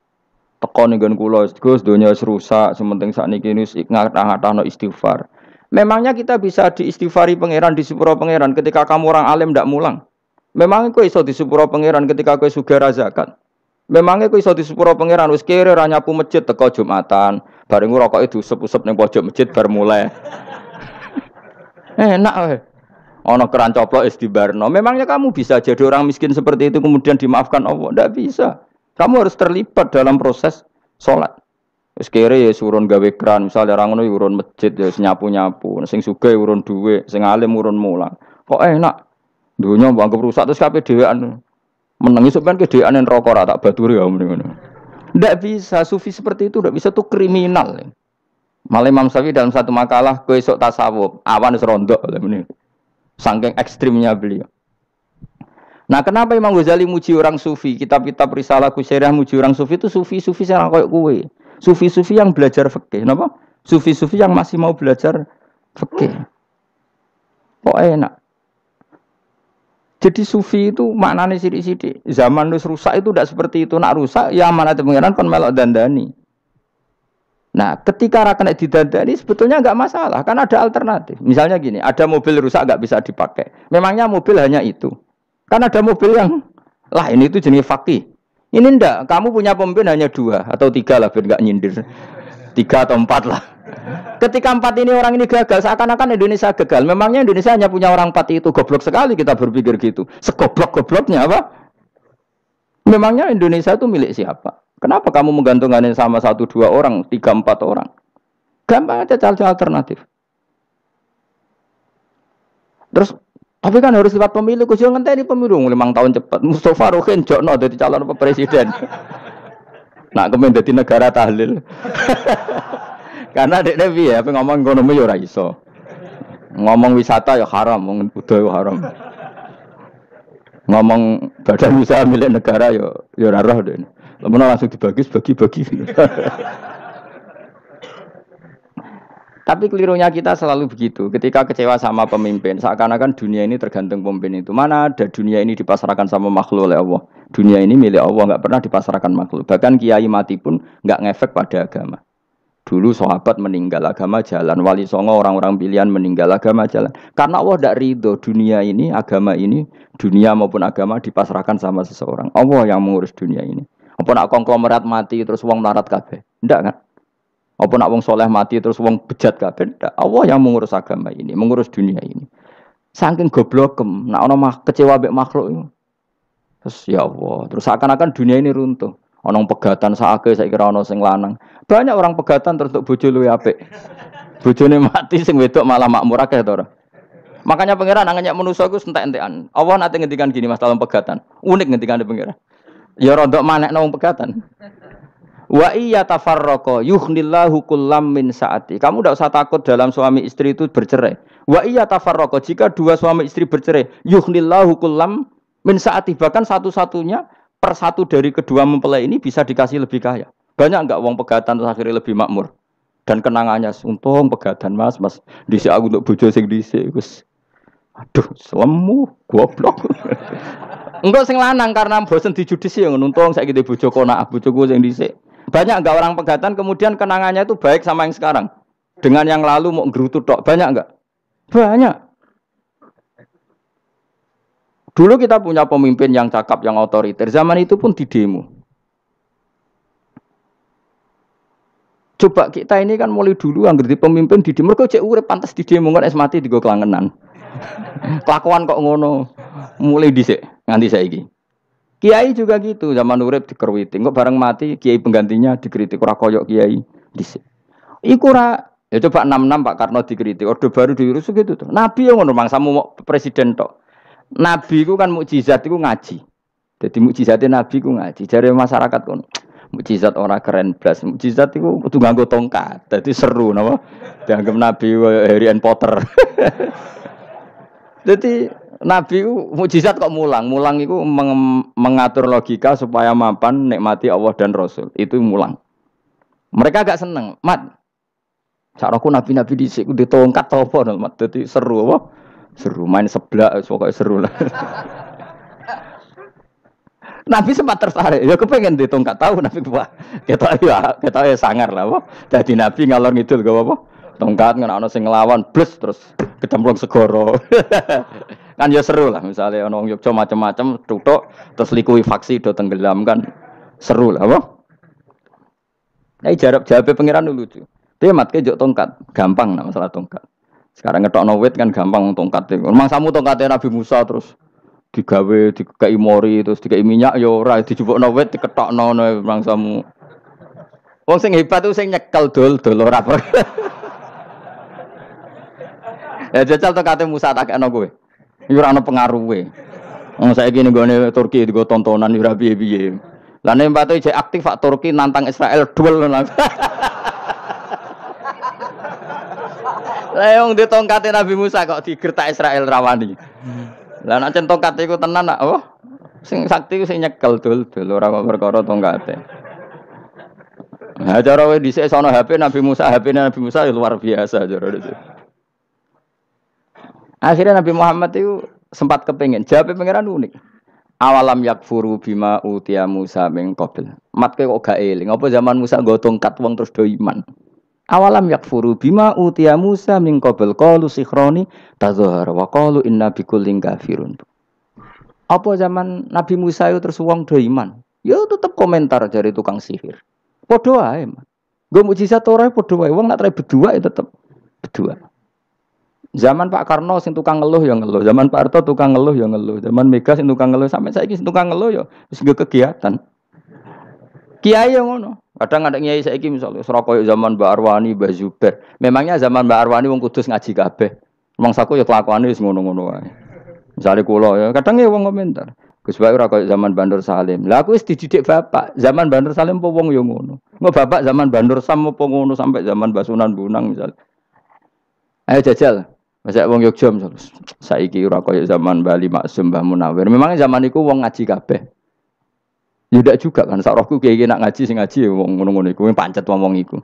Teko ning nggon kula, Gus, donya wis rusak, sementing sakniki wis ngatah-ngatahno istighfar. Memangnya kita bisa diistighfari pangeran, disepuro pangeran ketika kamu orang alim ndak mulang? Memangnya kowe iso disepuro pangeran ketika kowe sugih zakat? Memangnya kowe iso disepuro pangeran wis kere ra nyapu masjid teko Jumatan, bareng rokoke diusep-usep ning pojok masjid bar mulai. Enak wae. Ana keran coplok wis dibarno. Memangnya kamu bisa jadi orang miskin seperti itu kemudian dimaafkan Allah? Ndak bisa. Kamu harus terlibat dalam proses sholat. Wis kere ya urun gawe kran, misale ora ngono ya urun masjid ya nyapu-nyapu, sing sugih urun dhuwit, sing alim urun mulang. Kok enak? Dunya mbok anggap rusak terus kabeh dhewean. Menengi sampean ke dhewean neraka ra tak baturi ya ngono. Ndak bisa, sufi seperti itu ndak bisa, tuh kriminal. Malah Imam Syafi'i dalam satu makalah kowe esuk tasawuf, awan wis rondok ngene. Saking ekstrimnya beliau. Nah, kenapa Imam Ghazali muji orang sufi? Kitab-kitab Risalah Kusairiyah muji orang sufi itu sufi-sufi yang kayak kowe. Sufi-sufi yang belajar fikih, napa? Sufi-sufi yang masih mau belajar fikih. Kok enak? Jadi sufi itu maknanya sidik-sidik. Zaman wis rusak itu tidak seperti itu. Nak rusak ya amanat pengiran kon melok dandani. Nah, ketika ra kena didandani sebetulnya enggak masalah, kan ada alternatif. Misalnya gini, ada mobil rusak enggak bisa dipakai. Memangnya mobil hanya itu. Kan ada mobil yang lah ini itu jenis fakih. Ini ndak, kamu punya pemimpin hanya 2 atau 3 lah biar nggak nyindir. 3 atau 4 lah. Ketika 4 ini orang ini gagal, seakan-akan Indonesia gagal. Memangnya Indonesia hanya punya orang 4 itu, goblok sekali kita berpikir gitu. Segoblok-gobloknya apa? Memangnya Indonesia itu milik siapa? Kenapa kamu menggantungkannya sama 1-2 orang, 3-4 orang? Gampang aja cari alternatif. Terus tapi kan harus lewat pemilu, khusus ngenteni pemilu 5 tahun cepat. Mustafa Rohin jokno dadi calon presiden. Nak kemen dadi negara tahlil. Karena dekne piye apa ngomong ekonomi ya ora iso. Ngomong wisata ya haram, ngomong budaya haram. Ngomong badan usaha milik negara ya ora roh dekne. Langsung dibagi-bagi. Tapi kelirunya kita selalu begitu. Ketika kecewa sama pemimpin, seakan-akan dunia ini tergantung pemimpin itu. Mana ada dunia ini dipasrahkan sama makhluk oleh Allah. Dunia ini milik Allah, nggak pernah dipasrahkan makhluk. Bahkan kiai mati pun nggak ngefek pada agama. Dulu sahabat meninggal agama jalan, wali songo orang-orang pilihan meninggal agama jalan. Karena Allah tidak ridho dunia ini, agama ini, dunia maupun agama dipasrahkan sama seseorang. Allah yang mengurus dunia ini. Apa nak konglomerat mati terus wong larat kabeh? Enggak kan? Apa nak wong soleh mati terus wong bejat kabeh? Allah yang mengurus agama ini, mengurus dunia ini. Saking goblokem, nak ono kecewa mbek makhluk itu. Terus ya Allah, terus seakan-akan dunia ini runtuh. Ono pegatan saake saiki ora ono sing lanang. Banyak orang pegatan terus untuk bojo luwih apik. Bojone mati sing wedok malah makmur akeh to ora. Makanya pangeran nanya manusa iku entek-entekan. Allah nate ngendikan gini Mas dalam pegatan. Unik ngendikane pangeran. Ya rondok manekno wong pegatan. Wa iya tafarraqa yughnillahu kullam min saati. Kamu tidak usah takut dalam suami istri itu bercerai. Wa iya tafarraqa, jika 2 suami istri bercerai, yughnillahu kullam min saati, bahkan satu-satunya per 1 dari kedua mempelai ini bisa dikasih lebih kaya. Banyak enggak wong pegatan terus akhirnya lebih makmur. Dan kenangannya untung pegatan Mas dhisik aku untuk bojo sing dhisik wis. Aduh, selemu goblok. Engko sing lanang karena bosen dijudisi ya untung saiki di bojo konak bojoku sing dhisik. Banyak enggak orang pegatan kemudian kenangannya itu baik sama yang sekarang. Dengan yang lalu mau gerutu tok, banyak enggak? Banyak. Dulu kita punya pemimpin yang cakap, yang otoriter. Zaman itu pun di demo. Coba kita ini kan mulai dulu anggere di pemimpin di demo, kok cek urip pantas di demo kan es mati digo kelangenan. Kelakuan kok ngono. Mulai dhisik nganti saiki. Kiai juga gitu, zaman urip dikerwiti, kok bareng mati kiai penggantinya dikritik ora koyok kiai dhisik. Iku ora ya coba 66 Pak Karno dikritik, orde baru diurus gitu tuh. Nabi yang ngono mangsamu presiden tok. Nabi ku kan mukjizat iku ngaji. Dadi mukjizate Nabi ku ngaji. Jare masyarakat kon mukjizat ora keren blas. Mukjizat iku kudu nganggo tongkat. Dadi seru napa? Dianggap Nabi Harry Potter. Jadi Nabi itu mukjizat kok mulang. Mulang itu mengatur logika supaya mapan nikmati Allah dan Rasul. Itu mulang. Mereka agak seneng. Mat, caraku nabi-nabi dhisik ku ditongkat apa mat. Dadi seru apa? Seru main seblak pokoknya seru lah. Nabi sempat tertarik. Ya kepengen ditongkat tahu Nabi wah. Kita ya sangar lah apa. Dadi Nabi ngalor ngidul gak apa? Tongkat ana sing nglawan blus terus kecemplung segara. Kan ya seru lah misalnya ana wong Yogya macam-macam tutuk terus likuifaksi do tenggelam kan seru lah apa? Nah, jawab pengiran lucu. Dia matke jok tongkat, gampang nah masalah tongkat. Sekarang ngetokno wit kan gampang tongkat. Memang samu tongkatnya Nabi Musa terus digawe dikei mori terus dikei minyak ya ora dijupukno wit diketokno memang samu. Wong sing hebat itu sing nyekel dol ora. Ya jajal tongkate Musa tak kena kowe. Iki ora ana pengaruhe. Wong saiki ning gone Turki digo tontonan ora piye-piye. Lah nek mbate jek aktif Pak Turki nantang Israel duel. Lah wong di tongkate Nabi Musa kok digertak Israel rawani. Lah nek tongkat iku tenan nak oh sing sakti ku sing nyekel dul ora kok perkara tongkate. Nah cara wae dhisik sono HP Nabi Musa, HP-ne Nabi Musa ya luar biasa cara itu. Akhirnya Nabi Muhammad itu sempat kepengen jawab pangeran unik. Awalam yakfuru bima utiya Musa min qabl. Matke kok gak eling. Apa zaman Musa nggo tongkat wong terus do iman. Awalam yakfuru bima utiya Musa min qabl qalu sikhroni tazahar wa qalu inna bikullin kafirun. Apa zaman Nabi Musa itu terus wong do iman. Ya tetep komentar dari tukang sihir. Padha wae. Nggo mukjizat ora padha wae. Wong nak trai berdua ya tetep berdua. Zaman Pak Karno sing tukang ngeluh ya ngeluh, zaman Pak Harto tukang ngeluh ya ngeluh, zaman Mega sing tukang ngeluh sampai saiki sing tukang ngeluh ya wis kegiatan. Kiai yang ngono. Kadang ada kiai saiki misalnya Surabaya zaman Mbak Arwani, Mbak Zubair. Memangnya zaman Mbak Arwani wong Kudus ngaji kabeh. Wong saku ya kelakuane wis ngono-ngono wae. Misale kula ya kadang ya wong komentar. Gus Bae ora koyo zaman Bandur Salim. Lah aku wis dididik bapak, zaman Bandur Salim apa wong ya ngono. Engko bapak zaman Bandur Sam apa ngono sampai zaman Basunan Bunang misal. Ayo jajal. Masa wong Yogya misal saiki ora koyo zaman Bali Maksum Mbah Munawir. Memangnya zaman iku wong ngaji kabeh. Ya ndak juga kan sak rohku kiye nak ngaji sing ngaji wong ngono-ngono iku pancet wong iku.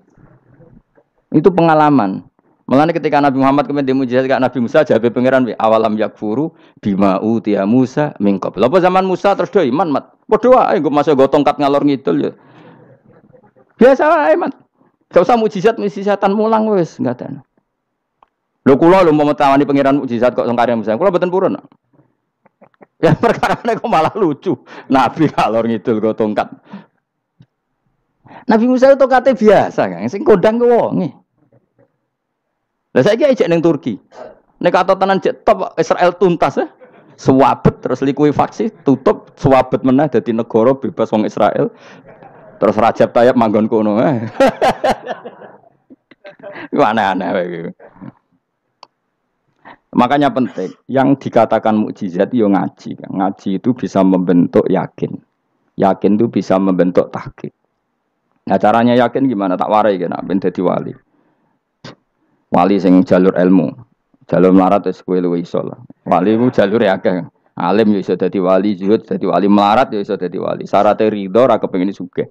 Itu pengalaman. Mulane ketika Nabi Muhammad kemudian mujizat kak Nabi Musa jawab pangeran awalam yakfuru bima utiya Musa min qabl. Apa zaman Musa terus do iman mat. Padha wae nggo masuk go tongkat ngalor ngidul ya. Biasa wae mat. Gak usah mujizatan mulang wis enggak ada. Lho kula lho mau tawani pangeran mukjizat kok sangkare Musa. Kula mboten purun. Ya perkara kok malah lucu. Nabi kalor ngidul go tongkat. Nabi Musa itu kate biasa kan, sing kodang ku wonge. Lah saiki ejek ning Turki. Nek kata tenan jek top Israel tuntas ya. Swabet terus likuifaksi tutup swabet meneh dadi negara bebas wong Israel. Terus Rajab Tayyip manggon kono. Iku aneh-aneh iki. Makanya penting, yang dikatakan mukjizat yo ngaji. Ngaji itu bisa membentuk yakin. Yakin itu bisa membentuk tahqiq. Nah caranya yakin gimana? Tak warai kan ben dadi wali. Wali sing jalur ilmu. Jalur melarat wis kowe luwih iso lah. Wali ku jalur akeh. Alim yo iso dadi wali, zuhud dadi wali, melarat yo iso dadi wali. Syaratnya ridho ora kepengin sugih.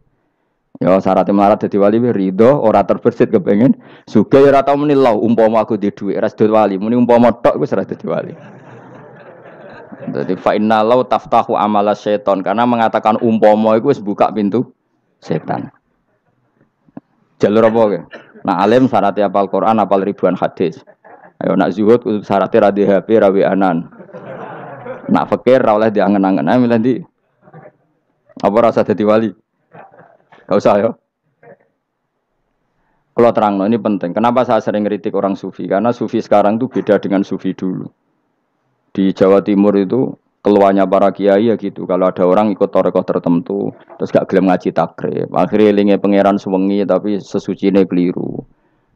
Ya syaratnya melarat dadi wali ridho ora terbersit kepengin sugih ya ora tau muni lho umpama aku di dhuwit ora dadi wali, muni umpama tok wis ora dadi wali. Dadi fa inna law taftahu amala syaiton karena mengatakan umpama iku wis buka pintu setan. Jalur apa ke? Nah alim syaratnya hafal Quran, hafal ribuan hadis. Ayo nak zuhud syaratnya ra di HP, ra wianan. Nak fakir ra oleh diangen-angen. Ayo milih ndi? Apa rasa dadi wali? Gak usah ya. Kalau terang, ini penting. Kenapa saya sering kritik orang sufi? Karena sufi sekarang itu beda dengan sufi dulu. Di Jawa Timur itu keluarnya para kiai ya gitu. Kalau ada orang ikut torekoh tertentu, terus gak gelem ngaji takrib. Akhirnya elinge pangeran suwengi tapi sesucine keliru.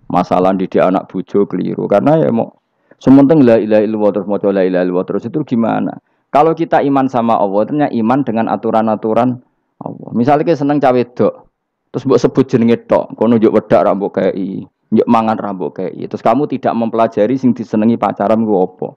Masalah didik anak bojo keliru. Karena ya mau sementing la ilaha illallah terus maca la ilaha illallah terus itu gimana? Kalau kita iman sama Allah, ternyata iman dengan aturan-aturan Allah. Misalnya kita seneng cawe wedok, terus mbok sebut jenenge tok, kono njuk wedak ra mbok kei, njuk mangan ra mbok kei. Terus kamu tidak mempelajari sing disenengi pacaran ku apa?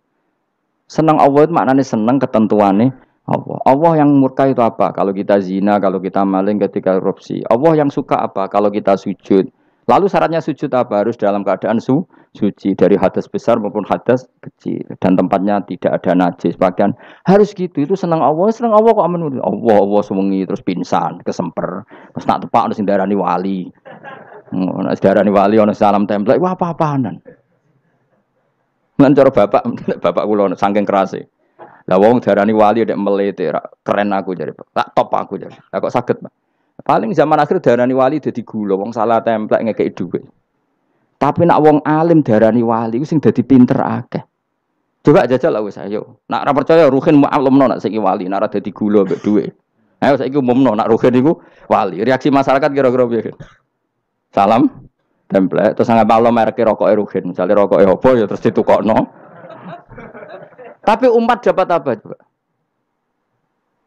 Senang Allah itu maknanya senang ketentuannya Allah. Allah yang murka itu apa? Kalau kita zina, kalau kita maling, ketika korupsi. Allah yang suka apa? Kalau kita sujud. Lalu syaratnya sujud apa? Harus dalam keadaan suci dari hadas besar maupun hadas kecil dan tempatnya tidak ada najis. Bahkan harus gitu. Itu senang Allah kok aman. Allah sewengi terus pingsan, kesemper. Terus nak tepak ono sing darani wali. Ono darani wali ono salam template. Wah apa-apaanan. Ngan cara bapak kula saking kerase. Lah wong darani wali ndek melete keren aku jare. Tak top aku jare. Lah kok saged, Pak? Paling zaman akhir darani wali dadi gula, wong salah templek ngekeki dhuwit. Tapi nak wong alim darani wali ku sing dadi pinter akeh. Coba jajal lah wis ayo. Nak ora percaya Ruhin mu'allimno nak saiki wali, nak ora dadi gula mbek dhuwit. Ayo saiki umumno nak Ruhin iku wali. Reaksi masyarakat kira-kira piye? Salam templek terus nggak malam merek rokoke Ruhin. Misale rokoke opo ya terus ditukokno. Tapi umat dapat apa juga?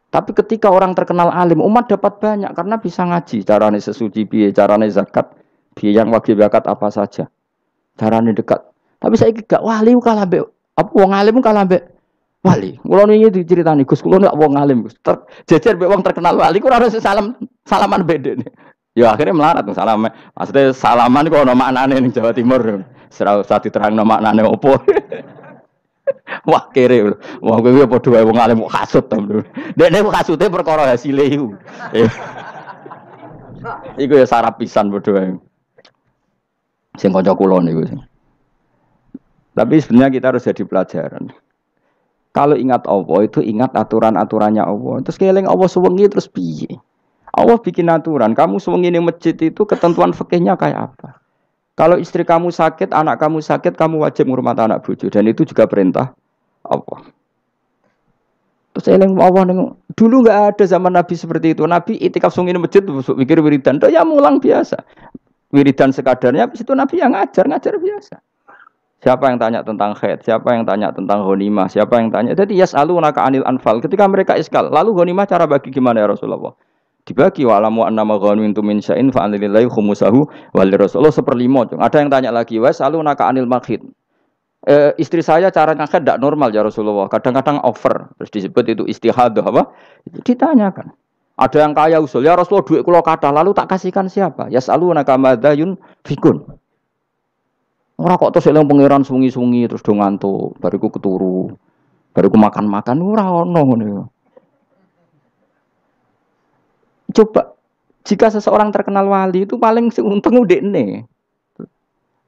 Tapi ketika orang terkenal alim, umat dapat banyak karena bisa ngaji. Carane sesuci piye, carane zakat, piye yang wajib zakat apa saja. Carane dekat. Tapi saya gak wali kalah mbek apa wong alim kalah mbek wali. Kula niki diceritani Gus, kula nek wong alim Gus. Jejer mbek wong terkenal wali ku ora harus salaman bedene. Ya akhirnya melarat salam. Maksudnya salaman kok ono maknane ning Jawa Timur. Ora usah diterangno maknane opo. Wah kere, wah kowe padha wae wong alim kok kasut to. Dekne kasute perkara hasile iku. Iku ya sarap pisan padha wae. Sing kanca kula niku. Tapi sebenarnya kita harus jadi pelajaran. Kalau ingat Allah itu ingat aturan-aturannya Allah. Terus keling Allah sewengi terus piye? Allah bikin aturan. Kamu sewengi ning masjid itu ketentuan fikihnya kayak apa? Kalau istri kamu sakit, anak kamu sakit, kamu wajib ngurmat anak bojo dan itu juga perintah Allah. Terus eling Allah dulu enggak ada zaman Nabi seperti itu. Nabi itikaf sungi di masjid pikir wiridan, ya mulang biasa. Wiridan sekadarnya habis itu Nabi yang ngajar biasa. Siapa yang tanya tentang haid, siapa yang tanya tentang ghanimah, siapa yang tanya. Jadi yas'alunaka 'anil anfal. Ketika mereka iskal, lalu ghanimah cara bagi gimana ya Rasulullah? Dibagi wa'lamu annama ghanimtum min syai'in fa anlillahi khumusahu wal rasulullah 1/5. Ada yang tanya lagi, "Wa salunaka 'anil makhid." Istri saya cara ngakad tidak normal ya Rasulullah. Kadang-kadang over. Terus disebut itu istihadah apa? Ditanyakan. Ada yang kaya usul, ya Rasulullah duit kula kathah lalu tak kasihkan siapa? Yasalunaka madzayun fikun. Ora kok terus eling pangeran sungi-sungi terus do ngantuk, bariku keturu. Bariku makan-makan ora ono ngono. Coba, jika seseorang terkenal wali itu paling untung udekne.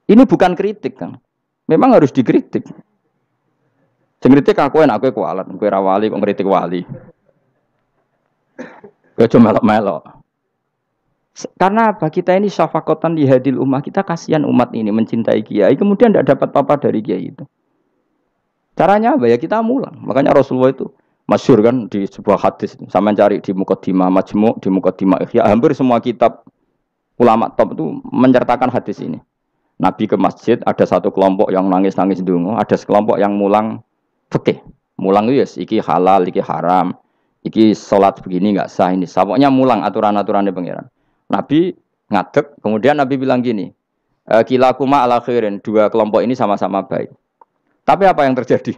Ini bukan kritik kan. Memang harus dikritik. Sing kritik aku enak kowe kualat, kowe ra wali kok ngritik wali. Kowe cuma melok-melok. Karena apa? Kita ini syafaqatan di hadil ummah, kita kasihan umat ini mencintai kiai, kemudian tidak dapat apa-apa dari kiai itu. Caranya apa ya? Kita mulang. Makanya Rasulullah itu masyhur kan di sebuah hadis, sama cari di Muqaddimah Majmu', di Muqaddimah Ihya, hampir semua kitab ulama top itu menceritakan hadis ini. Nabi ke masjid, ada satu kelompok yang nangis-nangis ndonga, ada sekelompok yang mulang fikih. Mulang itu ya, iki halal, iki haram, iki salat begini enggak sah ini. Pokoknya mulang aturan-aturannya pangeran. Nabi ngadeg, kemudian Nabi bilang gini, kilakuma ala khairin, dua kelompok ini sama-sama baik. Tapi apa yang terjadi?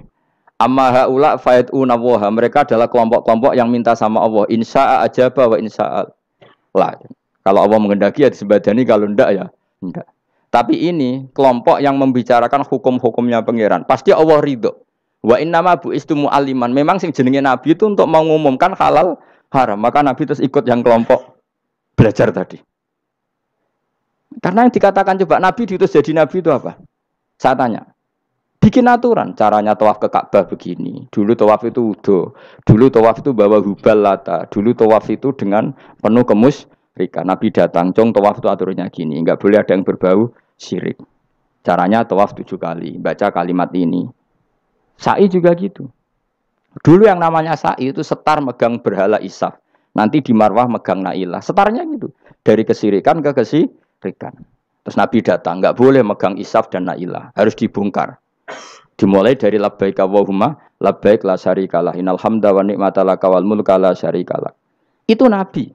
Amma haula fa'iduna waha, mereka adalah kelompok-kelompok yang minta sama Allah, insya'a ajaba wa insya'al. Lah, kalau Allah menghendaki ya disebadani, kalau enggak ya enggak. Tapi ini kelompok yang membicarakan hukum-hukumnya pangeran, pasti Allah ridho. Wa innama bu'istu mu'alliman, memang sing jenenge Nabi itu untuk mengumumkan halal haram, maka Nabi terus ikut yang kelompok belajar tadi. Karena yang dikatakan coba Nabi diutus jadi Nabi itu apa? Saya tanya. Bikin aturan, caranya tawaf ke Ka'bah begini. Dulu tawaf itu wudu. Dulu tawaf itu bawa hubal lata. Dulu tawaf itu dengan penuh kemusyrikan. Nabi datang, cong tawaf itu aturannya gini. Enggak boleh ada yang berbau syirik. Caranya tawaf 7 kali. Baca kalimat ini. Sa'i juga gitu. Dulu yang namanya sa'i itu setar megang berhala Isaf. Nanti di Marwah megang Nailah. Setarnya gitu. Dari kesirikan ke kesirikan. Terus Nabi datang. Enggak boleh megang Isaf dan Nailah. Harus dibongkar. Dimulai dari labbaik Allahumma labbaik la syarikalah innal hamda wa ni'mata laka wal mulka la syarikalah. Itu Nabi.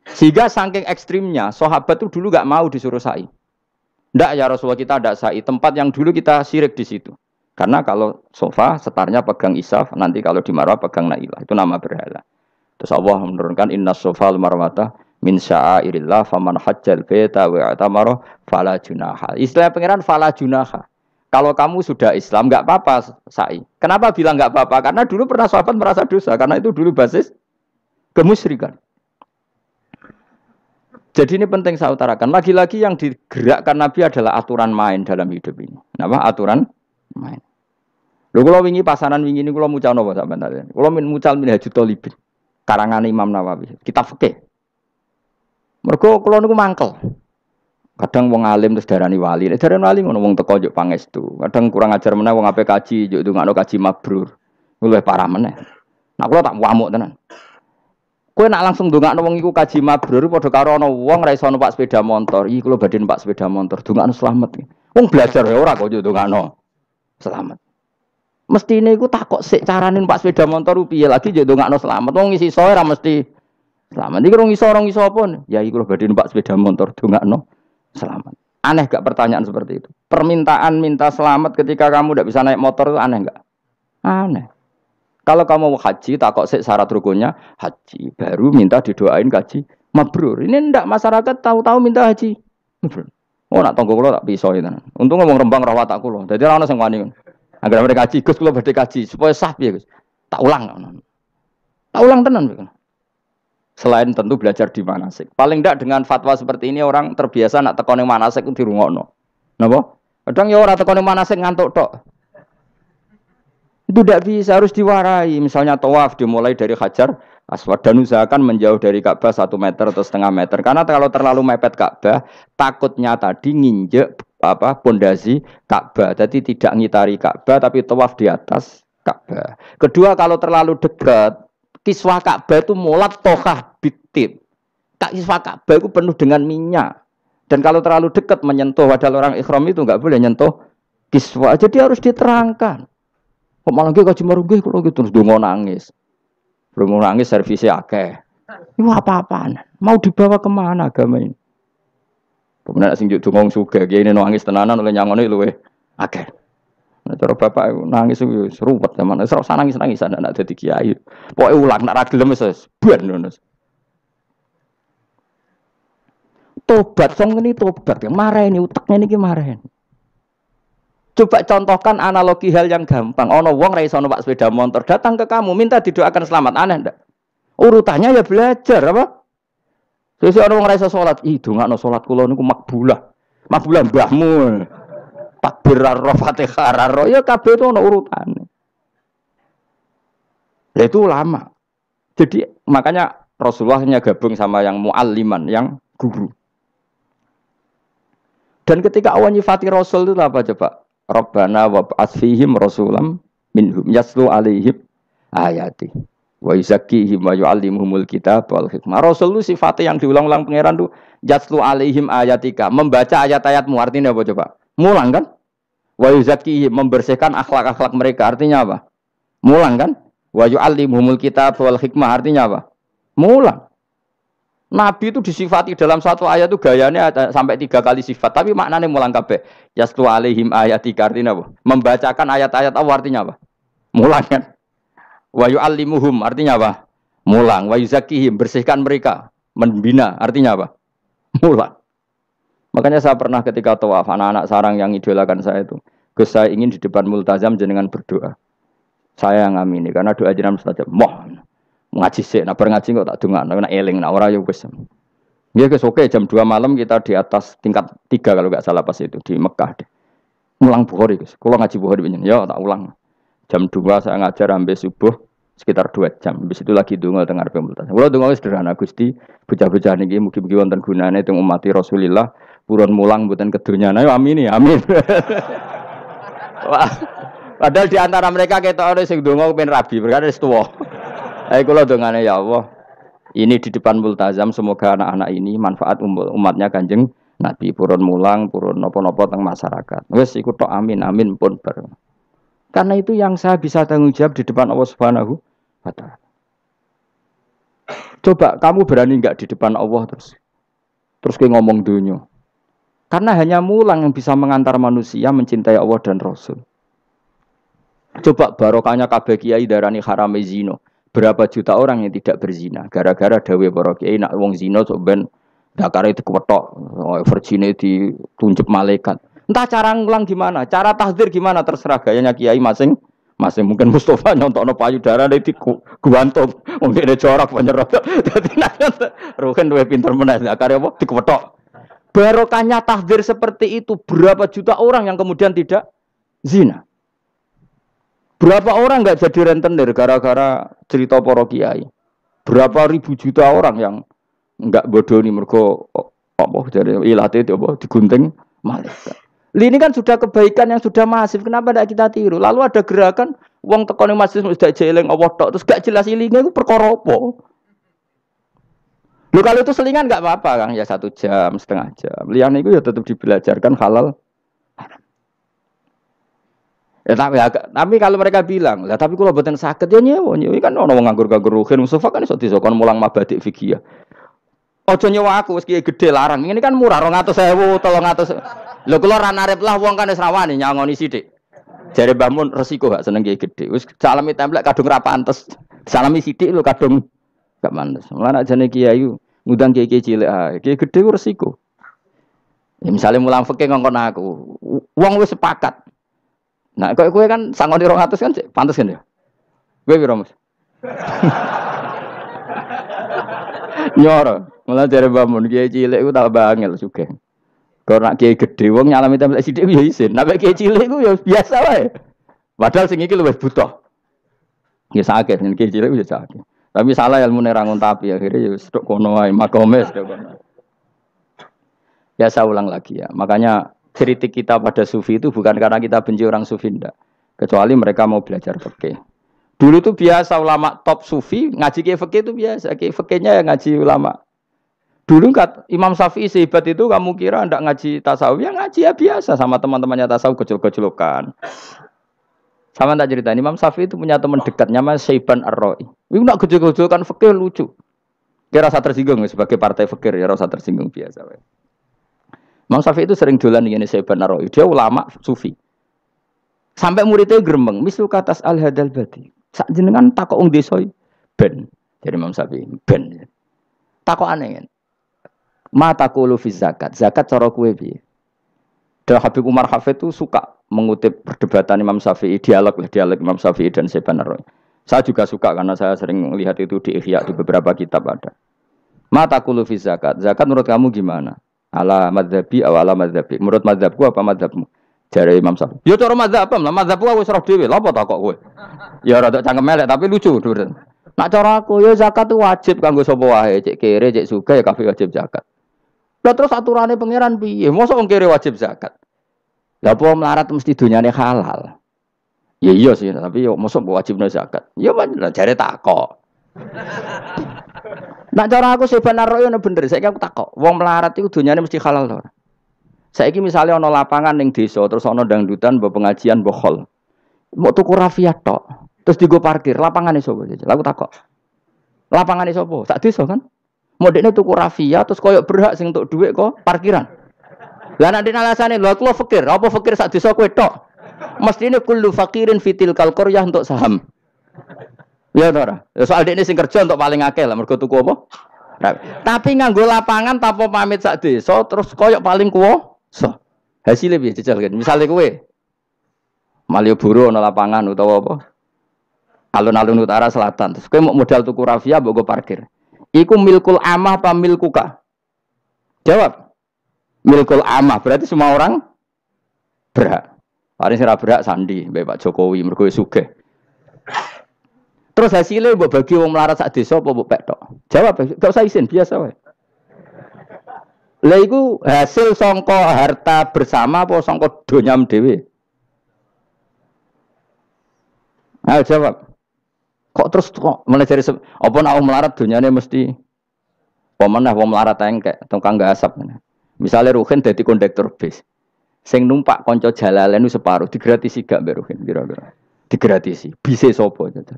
Sehingga saking ekstrimnya sahabat itu dulu enggak mau disuruh sa'i. Enggak ya Rasulullah, kita enggak sa'i. Tempat yang dulu kita syirik di situ. Karena kalau sofa setarnya pegang isaf, nanti kalau di marwah pegang nailah. Itu nama berhala. Terus Allah menurunkan inna sofa marwata min sya'airillah faman hajjal baita wa atamara fala junaha. Istilah pangeran fala junaha. Kalau kamu sudah Islam nggak apa-apa sa'i. Kenapa bilang nggak apa-apa? Karena dulu pernah sahabat merasa dosa. Karena itu dulu basis kemusyrikan. Jadi ini penting saya utarakan. Lagi-lagi yang digerakkan Nabi adalah aturan main dalam hidup ini. Apa? Aturan main. Lho kula wingi pasanan wingi niku kula mucal napa sampeyan? Kula mucal Minhajut Thalibin. Karangan Imam Nawawi. Kitab fikih. Mergo kula niku mangkel. Kadang wong alim terus darani wali. Nek darani wali ngono wong teko njuk pangestu. Kadang kurang ajar meneh wong ape kaji njuk ndongakno kaji mabrur. Luwih parah meneh. Nah kula tak wamuk tenan. Kowe nak langsung ndongakno wong iku kaji mabrur padha karo ana wong ra iso numpak sepeda motor. Iki kula badhe numpak sepeda motor, ndongakno slamet. Wong belajar ya ora kok ndongakno slamet. Mestine iku takok sik carane numpak sepeda motor piye lagi njuk ndongakno slamet. Wong isi iso ora mesti slamet. Iki rong iso apa? Ya iki kula badhe numpak sepeda motor ndongakno selamat. Aneh gak pertanyaan seperti itu? Permintaan minta selamat ketika kamu tidak bisa naik motor itu aneh gak? Aneh. Kalau kamu mau haji, takok sik syarat rukunnya haji, baru minta didoain haji mabrur. Ini ndak masyarakat tahu-tahu minta haji mabrur. Oh nak tonggo kula tak piso itu. Untung ngomong Rembang rawat tak kula. Dadi ora ono sing wani. Agar mereka haji, Gus kula badhe haji supaya sah piye, Gus. Tak ulang. Tak ulang tenan Gus. Selain tentu belajar di manasik. Paling tidak dengan fatwa seperti ini orang terbiasa nak teko ning manasik ku dirungokno. Napa? Kadang ya ora teko ning manasik ngantuk tok. Itu tidak bisa, harus diwarai. Misalnya tawaf dimulai dari Hajar Aswad dan usahakan menjauh dari Ka'bah 1 meter atau setengah meter. Karena kalau terlalu mepet Ka'bah, takutnya tadi nginjek pondasi Ka'bah. Jadi tidak ngitari Ka'bah tapi tawaf di atas Ka'bah. Kedua, kalau terlalu dekat, kiswah Ka'bah itu mulat tohah bitib. Kiswah Ka'bah itu penuh dengan minyak. Dan kalau terlalu dekat menyentuh, padahal orang ikhram itu enggak boleh nyentuh kiswah. Jadi harus diterangkan. Kok malah nggih kaji marung nggih kula terus donga nangis. Donga nangis servisnya akeh. Iku apa-apaan? Mau dibawa kemana agama ini? Pemenang sing juk donga sugih iki nangis tenanan oleh nyangone luwe akeh. Nah, cara bapak nangis itu seruwet zaman. Ora usah nangis-nangis anak dadi kiai. Pokoke ulang nek ra gelem wis ben ngono. Tobat song ini tobat. Mareni utekne niki mareni. Coba contohkan analogi hal yang gampang. Ono wong ra iso numpak sepeda motor datang ke kamu minta didoakan selamat, aneh ndak? Urutannya ya belajar apa? Terus ono wong ra iso salat, ih dongakno salat kula niku makbulah. Makbulah mbahmu. Takbir ar Fatihah ar ya kabeh itu ono urutane. Ya itu lama. Jadi makanya Rasulullahnya gabung sama yang mualliman, yang guru. Dan ketika awan nyifati Rasul itu apa coba? Rabbana wab'ats fihim rasulam minhum yaslu alaihim ayati wa yuzakkihim wa yu'allimuhumul kitab wal hikmah. Rasul itu sifatnya yang diulang-ulang pangeran itu yaslu alaihim ayatika, membaca ayat-ayatmu. Artinya apa coba? Mulang kan? Wa yuzakkihim, membersihkan akhlak-akhlak mereka. Artinya apa? Mulang kan? Wa yu'allimuhumul kitab wal hikmah. Artinya apa? Mulang. Nabi itu disifati dalam satu ayat itu gayanya sampai 3 kali sifat, tapi maknanya mulang kabeh. Yaslu alaihim ayatika, artinya apa? Membacakan ayat-ayat Allah, artinya apa? Mulang kan? Wa yu'allimuhum, artinya apa? Mulang. Wa yuzakkihim, bersihkan mereka, membina, artinya apa? Mulang. Makanya saya pernah ketika tawaf, anak-anak sarang yang idolakan saya itu, Gus saya ingin di depan multazam jenengan berdoa. Saya yang amini, karena doa jenengan mustajab. Ngaji sih, nah ngaji kok tak dengar, nah eling, nah orang yang Gus. Ya Gus, oke jam 2 malam kita di atas tingkat 3 kalau nggak salah pas itu di Mekah. Ulang Bukhari Gus, kalau ngaji Bukhari begini, ya tak ulang. Jam 2 saya ngajar sampai subuh sekitar 2 jam. Habis itu lagi dungo dengar pemultasan. Kalau dungo sederhana Gusti, bocah-bocah niki mugi-mugi wonten gunane teng umati Rasulillah, purun mulang mboten kedunya. Nah, amin ya, amin. Wah, padahal di antara mereka ketok ana sing donga pengen rabi, berkata wis tuwa. Ayo kula dongane ya Allah. Ini di depan multazam semoga anak-anak ini manfaat umatnya Kanjeng Nabi, purun mulang, purun napa-napa teng masyarakat. Wis iku tok amin amin pun bareng. Karena itu yang saya bisa tanggung jawab di depan Allah Subhanahu wa taala. Coba kamu berani enggak di depan Allah terus kayak ngomong dunia. Karena hanya mulang yang bisa mengantar manusia mencintai Allah dan Rasul. Coba barokahnya kabeh kiai darani harame zina. Berapa juta orang yang tidak berzina gara-gara dawe para kiai nak wong zina sok ben dakare dikwetok, virgine ditunjuk malaikat. Entah cara ngulang gimana, cara tahdzir gimana terserah gayanya kiai masing masing mungkin Mustafa nyontokno payudara nek diguantung wong dene jorok penyerot. Dadi nek Ruhin luwih pinter meneh dakare apa dikwetok. Barokahnya tahdzir seperti itu berapa juta orang yang kemudian tidak zina. Berapa orang nggak jadi rentenir gara-gara cerita para kiai? Berapa ribu juta orang yang nggak bodoh nih mergo apa jadi ilate itu apa digunting malaikat. Ini kan sudah kebaikan yang sudah masif. Kenapa tidak kita tiru? Lalu ada gerakan wong tekone masjid sudah jeleng Allah tok terus gak jelas ilinge itu perkara apa? Lu kalau itu selingan nggak apa-apa Kang ya 1 jam, setengah jam. Liyane itu ya tetap dibelajarkan halal. Ya, tapi kalau mereka bilang, lah tapi kalau buatan sakit ya nyewa kan orang nganggur-nganggur Ruhin Mustafa kan iso disokon mulang mabadik fikih. Ojo nyewa aku wis kiye gede larang. Ini kan murah 200.000, 300. Lho kula ra narep lah wong kan wis rawani nyangoni sithik. Jare Mbah Mun resiko gak seneng kiye gede. Wis salami templek kadung ra pantes. Salami sithik lho kadung gak pantes. Mulane jane kiai ngundang kiai cilik ae. Kiai gede ku resiko. Ya misalnya mulang fikih ngongkon aku. Wong wis sepakat. Nah, kowe kan sangoni 200 kan pantes kan ya? Kowe piro, Mas? Nyoro, malah jare bangun kiai cilik ku tak bangel sugih. Kok nak kiai gedhe wong nyalami templek sithik ya isin. Nek kiai cilik ku ya biasa wae. Padahal sing iki luwih butuh. Ya sakit nek kiai cilik ya sakit. Tapi salah ilmune ra ngontapi akhirnya ya stok kono wae makome stok kono. Ya saya ulang lagi ya. Makanya kritik kita pada sufi itu bukan karena kita benci orang sufi enggak. Kecuali mereka mau belajar fikih. Dulu tuh biasa ulama top sufi ngaji kiai fikih itu biasa. Kiai fikihnya yang ngaji ulama. Dulu kan Imam Syafi'i sehebat itu kamu kira enggak ngaji tasawuf ya ngaji ya biasa sama teman-temannya tasawuf gojol-gojolokan. Sama tak ceritain Imam Syafi'i itu punya teman dekat namanya Syaiban Ar-Ra'i. Itu nak gojol-gojolokan fikih lucu. Kira rasa tersinggung sebagai partai fikih ya rasa tersinggung biasa. Imam Syafi'i itu sering dolan dengan Syaiban Ar-Ra'i. Dia ulama sufi. Sampai muridnya gremeng, mislu katas al-hadal badi. Sak jenengan takok wong desa ben. Jadi Imam Syafi'i ben. Takok aneh kan. Ma taqulu fi zakat. Zakat cara kowe piye? Dan Habib Umar Hafid itu suka mengutip perdebatan Imam Syafi'i, dialog Imam Syafi'i dan Syaiban Ar-Ra'i. Saya juga suka karena saya sering melihat itu di Ihya di beberapa kitab ada. Ma taqulu fi zakat. Zakat menurut kamu gimana? Ala madzhabi aw ala madzhabi. Menurut madzhabku apa madzhabmu? Jare Imam Syafi'i. Ya cara madzhab apa? Lah madzhabku wis roh dhewe. Lha apa tak kok kowe? Ya rada cangkem elek tapi lucu, Dur. Nak cara aku ya zakat itu wajib kanggo sapa wae, cek kere, cek sugih ya kabeh wajib zakat. Lah terus aturane pangeran piye? Mosok wong kere wajib zakat. Lah apa melarat mesti dunyane halal. Ya iya sih, tapi yo mosok wajibno zakat. Ya jare tak kok. Nak cara aku Syaiban Ar-Ra'i ono bener, saiki aku takok. Wong melarat iku dunyane mesti halal to. Saiki misale ana lapangan ning desa terus ana dangdutan mbok pengajian mbok hol. Mbok tuku rafiat tok. Terus digo parkir, lapangane sapa? Aku takok. Lapangane sapa? Sak desa kan? Modekne tuku rafiat terus koyo berhak sing entuk dhuwit kok parkiran. Lah nek dene alasane lho aku fakir, apa fakir sak desa kowe tok? Mestine kullu faqirin fitil qaryah untuk saham. Ya ora. Soal dekne sing kerja untuk paling akeh lah mergo tuku apa? Tapi nganggo lapangan tanpa pamit sak desa terus koyok paling kuwasa. Hasilnya piye jajal kan. Misale kowe Malioboro ana lapangan utawa apa? Alun-alun utara selatan. Terus kowe mau modal tuku rafia mbok go parkir. Iku milkul amah apa milkuka? Jawab. Milkul amah berarti semua orang berhak. Paling sing ra berhak sandi mbek Pak Jokowi mergo sugih. Terus hasilnya mbok bagi wong melarat sak desa apa mbok pek tok? Jawab, gak usah izin, biasa wae. Lah iku hasil sangka harta bersama apa sangka donyam dhewe? Ayo jawab. Kok terus kok mulai dari apa nek wong melarat donyane mesti pemenah wong melarat engkek, tukang gasap. Misalnya Ruhin dadi kondektur bis. Sing numpak kanca jalalen separuh digratisi gak mbek Ruhin kira-kira. Digratisi. Bise sapa gitu.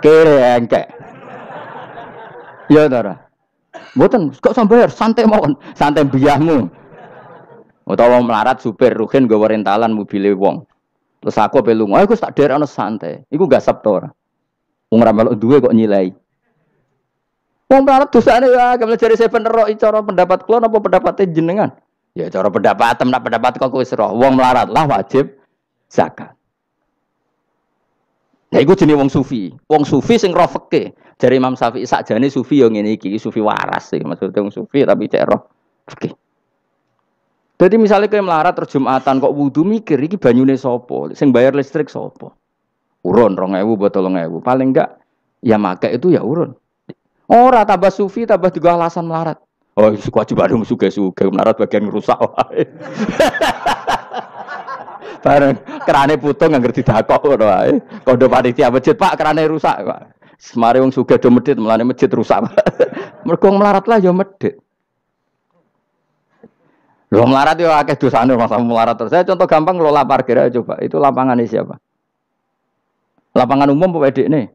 Kere engkek. Ya ora. Mboten kok sambayar santai mawon, santai biahmu. Utawa melarat supir Ruhin nggawa rentalan mobile wong. Terus aku ape lunga, aku tak derek ana santai. Iku gak sabto ora. Wong ra melok duwe kok nyilai. Wong melarat dosane ya, kemene jare saya bener cara pendapat kula napa pendapate jenengan? Ya cara pendapat nak pendapat kok wis roh. Wong melarat lah wajib zakat. Nah iku jenenge wong sufi. Wong sufi sing roh fikih. Jare Imam Syafi'i sakjane sufi yo ngene iki, sufi waras sih maksudnya wong sufi tapi cek roh fikih. Jadi misalnya kayak melarat terus Jumatan kok wudu mikir iki banyune sapa? Sing bayar listrik sapa? Urun 2.000 botol 3.000. Paling enggak ya make itu ya urun. Ora tambah sufi tambah juga alasan melarat. Oh, kewajiban suge-suge melarat bagian rusak wae. Bareng kerane putung ngerti didakok ngono wae. Kondo panitia masjid, Pak, kerane rusak, Pak. Semare wong sugih do medhit, melane masjid rusak. Mergo melarat lah ya medhit. Lho melarat yo akeh dosane masa melarat terus. Saya contoh gampang ngelola parkir aja coba. Itu lapangannya siapa? Lapangan umum apa edekne?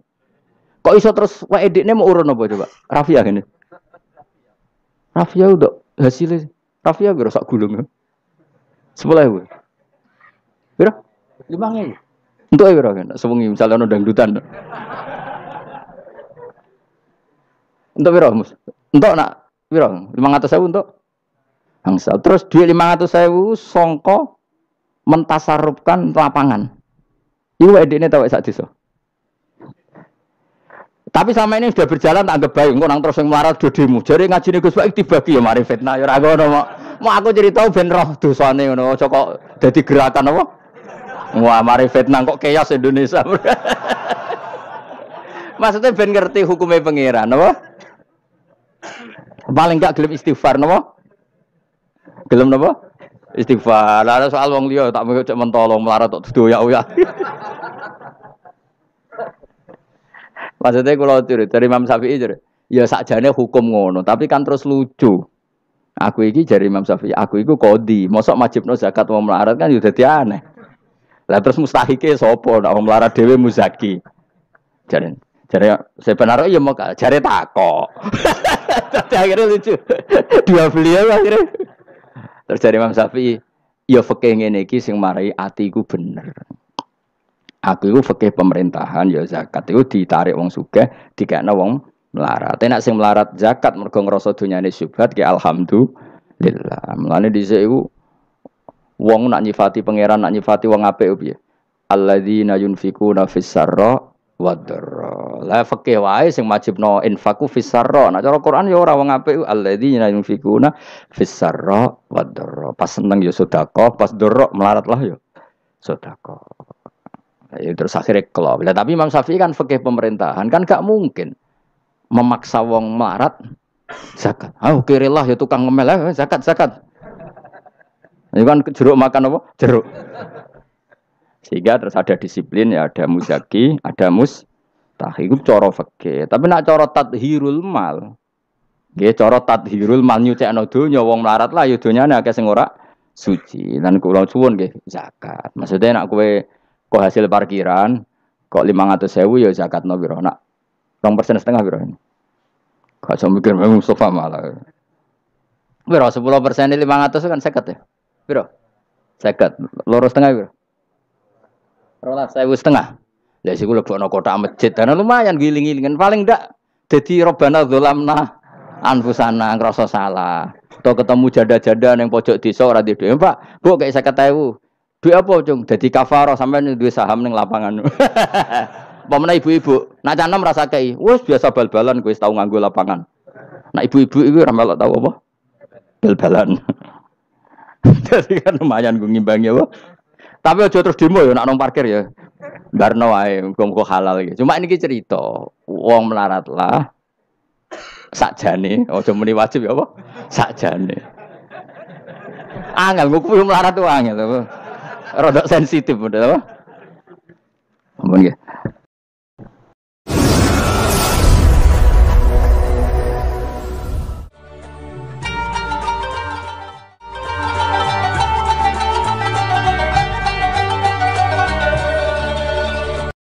Kok iso terus wae edekne mau urun apa coba? Rafia gini. Rafia udah hasilnya. Rafia biro sak gulung. 10.000. Biro? 5.000. Untuk biro kan? Sewengi misalnya ono dangdutan. Untuk biro mus. Untuk nak biro 500.000 untuk bangsa. Terus duit 500.000 songko mentasarufkan lapangan. Iku edekne tau sak desa. Tapi sama ini sudah berjalan tak anggap baik. Engko nang terus yang melarat do demo. Jare ngajine Gus Baik dibagi ya mari fitnah ya ora ngono mau aku cerita ben roh dosane ngono. Aja kok dadi gerakan apa? Wah, mari fitnah kok chaos Indonesia. Maksudnya ben ngerti hukumnya pangeran apa? Paling enggak gelem istighfar napa? Gelem napa? Istighfar. Lah soal wong liya tak cek mentolong melarat tok doyak-oyak. Maksudnya kalau dari Imam Syafi'i ya sakjane hukum ngono, tapi kan terus lucu. Aku iki dari Imam Syafi'i, aku iku qadhi, mosok wajibno zakat wong melarat kan ya dadi aneh. Lah terus mustahike sapa nek wong melarat dhewe muzaki. Jare sebenarnya ya mau jare takok. Tapi akhirnya lucu. Dua beliau akhirnya. Terus dari Imam Syafi'i, ya fikih ngene iki sing marai atiku bener. Aku itu fikih pemerintahan ya zakat itu ditarik wong sugih dikekno wong melarat. Nek sing melarat zakat mergo ngrasa dunyane syubhat ki alhamdulillah. Mulane dhisik iku wong nak nyifati pangeran nak nyifati wong apik piye? Alladzina yunfikuna fis sarra wad dharra. La fikih wae sing wajibno infaku fis sarra. Nek cara Quran ya ora wong apik alladzina yunfikuna fis sarra wad dharra. Pas seneng ya sedekah, pas dharra melarat lah ya sedekah. Ya, terus akhirnya kelop. Tapi Imam Syafi'i kan fikih pemerintahan kan gak mungkin memaksa wong melarat zakat. Kirilah ya tukang ngemel zakat. Ini kan jeruk makan apa? Jeruk. Sehingga terus ada disiplin ya, ada muzaki, ada mustahik. Itu cara fikih. Tapi nak cara tadhirul mal. Nggih cara tadhirul mal nyucikno donya wong melarat lah ya donyane akeh sing ora suci. Lan kula suwun nggih zakat. Maksudnya nak kowe kok hasil parkiran kok 500.000 ya zakatno piro nak 2,5% piro ini. Gak usah mikir Mustafa malah. Piro 10% 500 kan 50 ya. Piro? 50. 2,5 piro? 12.500. Lah sik kula lebokno kotak masjid dan lumayan giling-gilingan paling ndak dadi robana dzalamna anfusana ngrasa salah. Atau ketemu janda-janda ning pojok desa ora duwe, Pak, Bu kayak 50.000. Duit apa, Cung? Dadi kafarah sampean duwe saham ning lapangan. Pemene ibu-ibu, nak canem rasa kei. Wes biasa bal-balan kowe wis tau nganggo lapangan. Nak ibu-ibu iku ora melok tau apa? Bal-balan. Dadi kan lumayan gue ngimbangi apa? Tapi aja terus demo ya nak nang parkir ya. Barno wae muga-muga halal iki. Cuma niki cerita, wong melarat lah sakjane, aja muni wajib ya apa? Sakjane. Angel nguku melarat tuh angel apa? Rodok sensitif udah apa? Ampun nggih.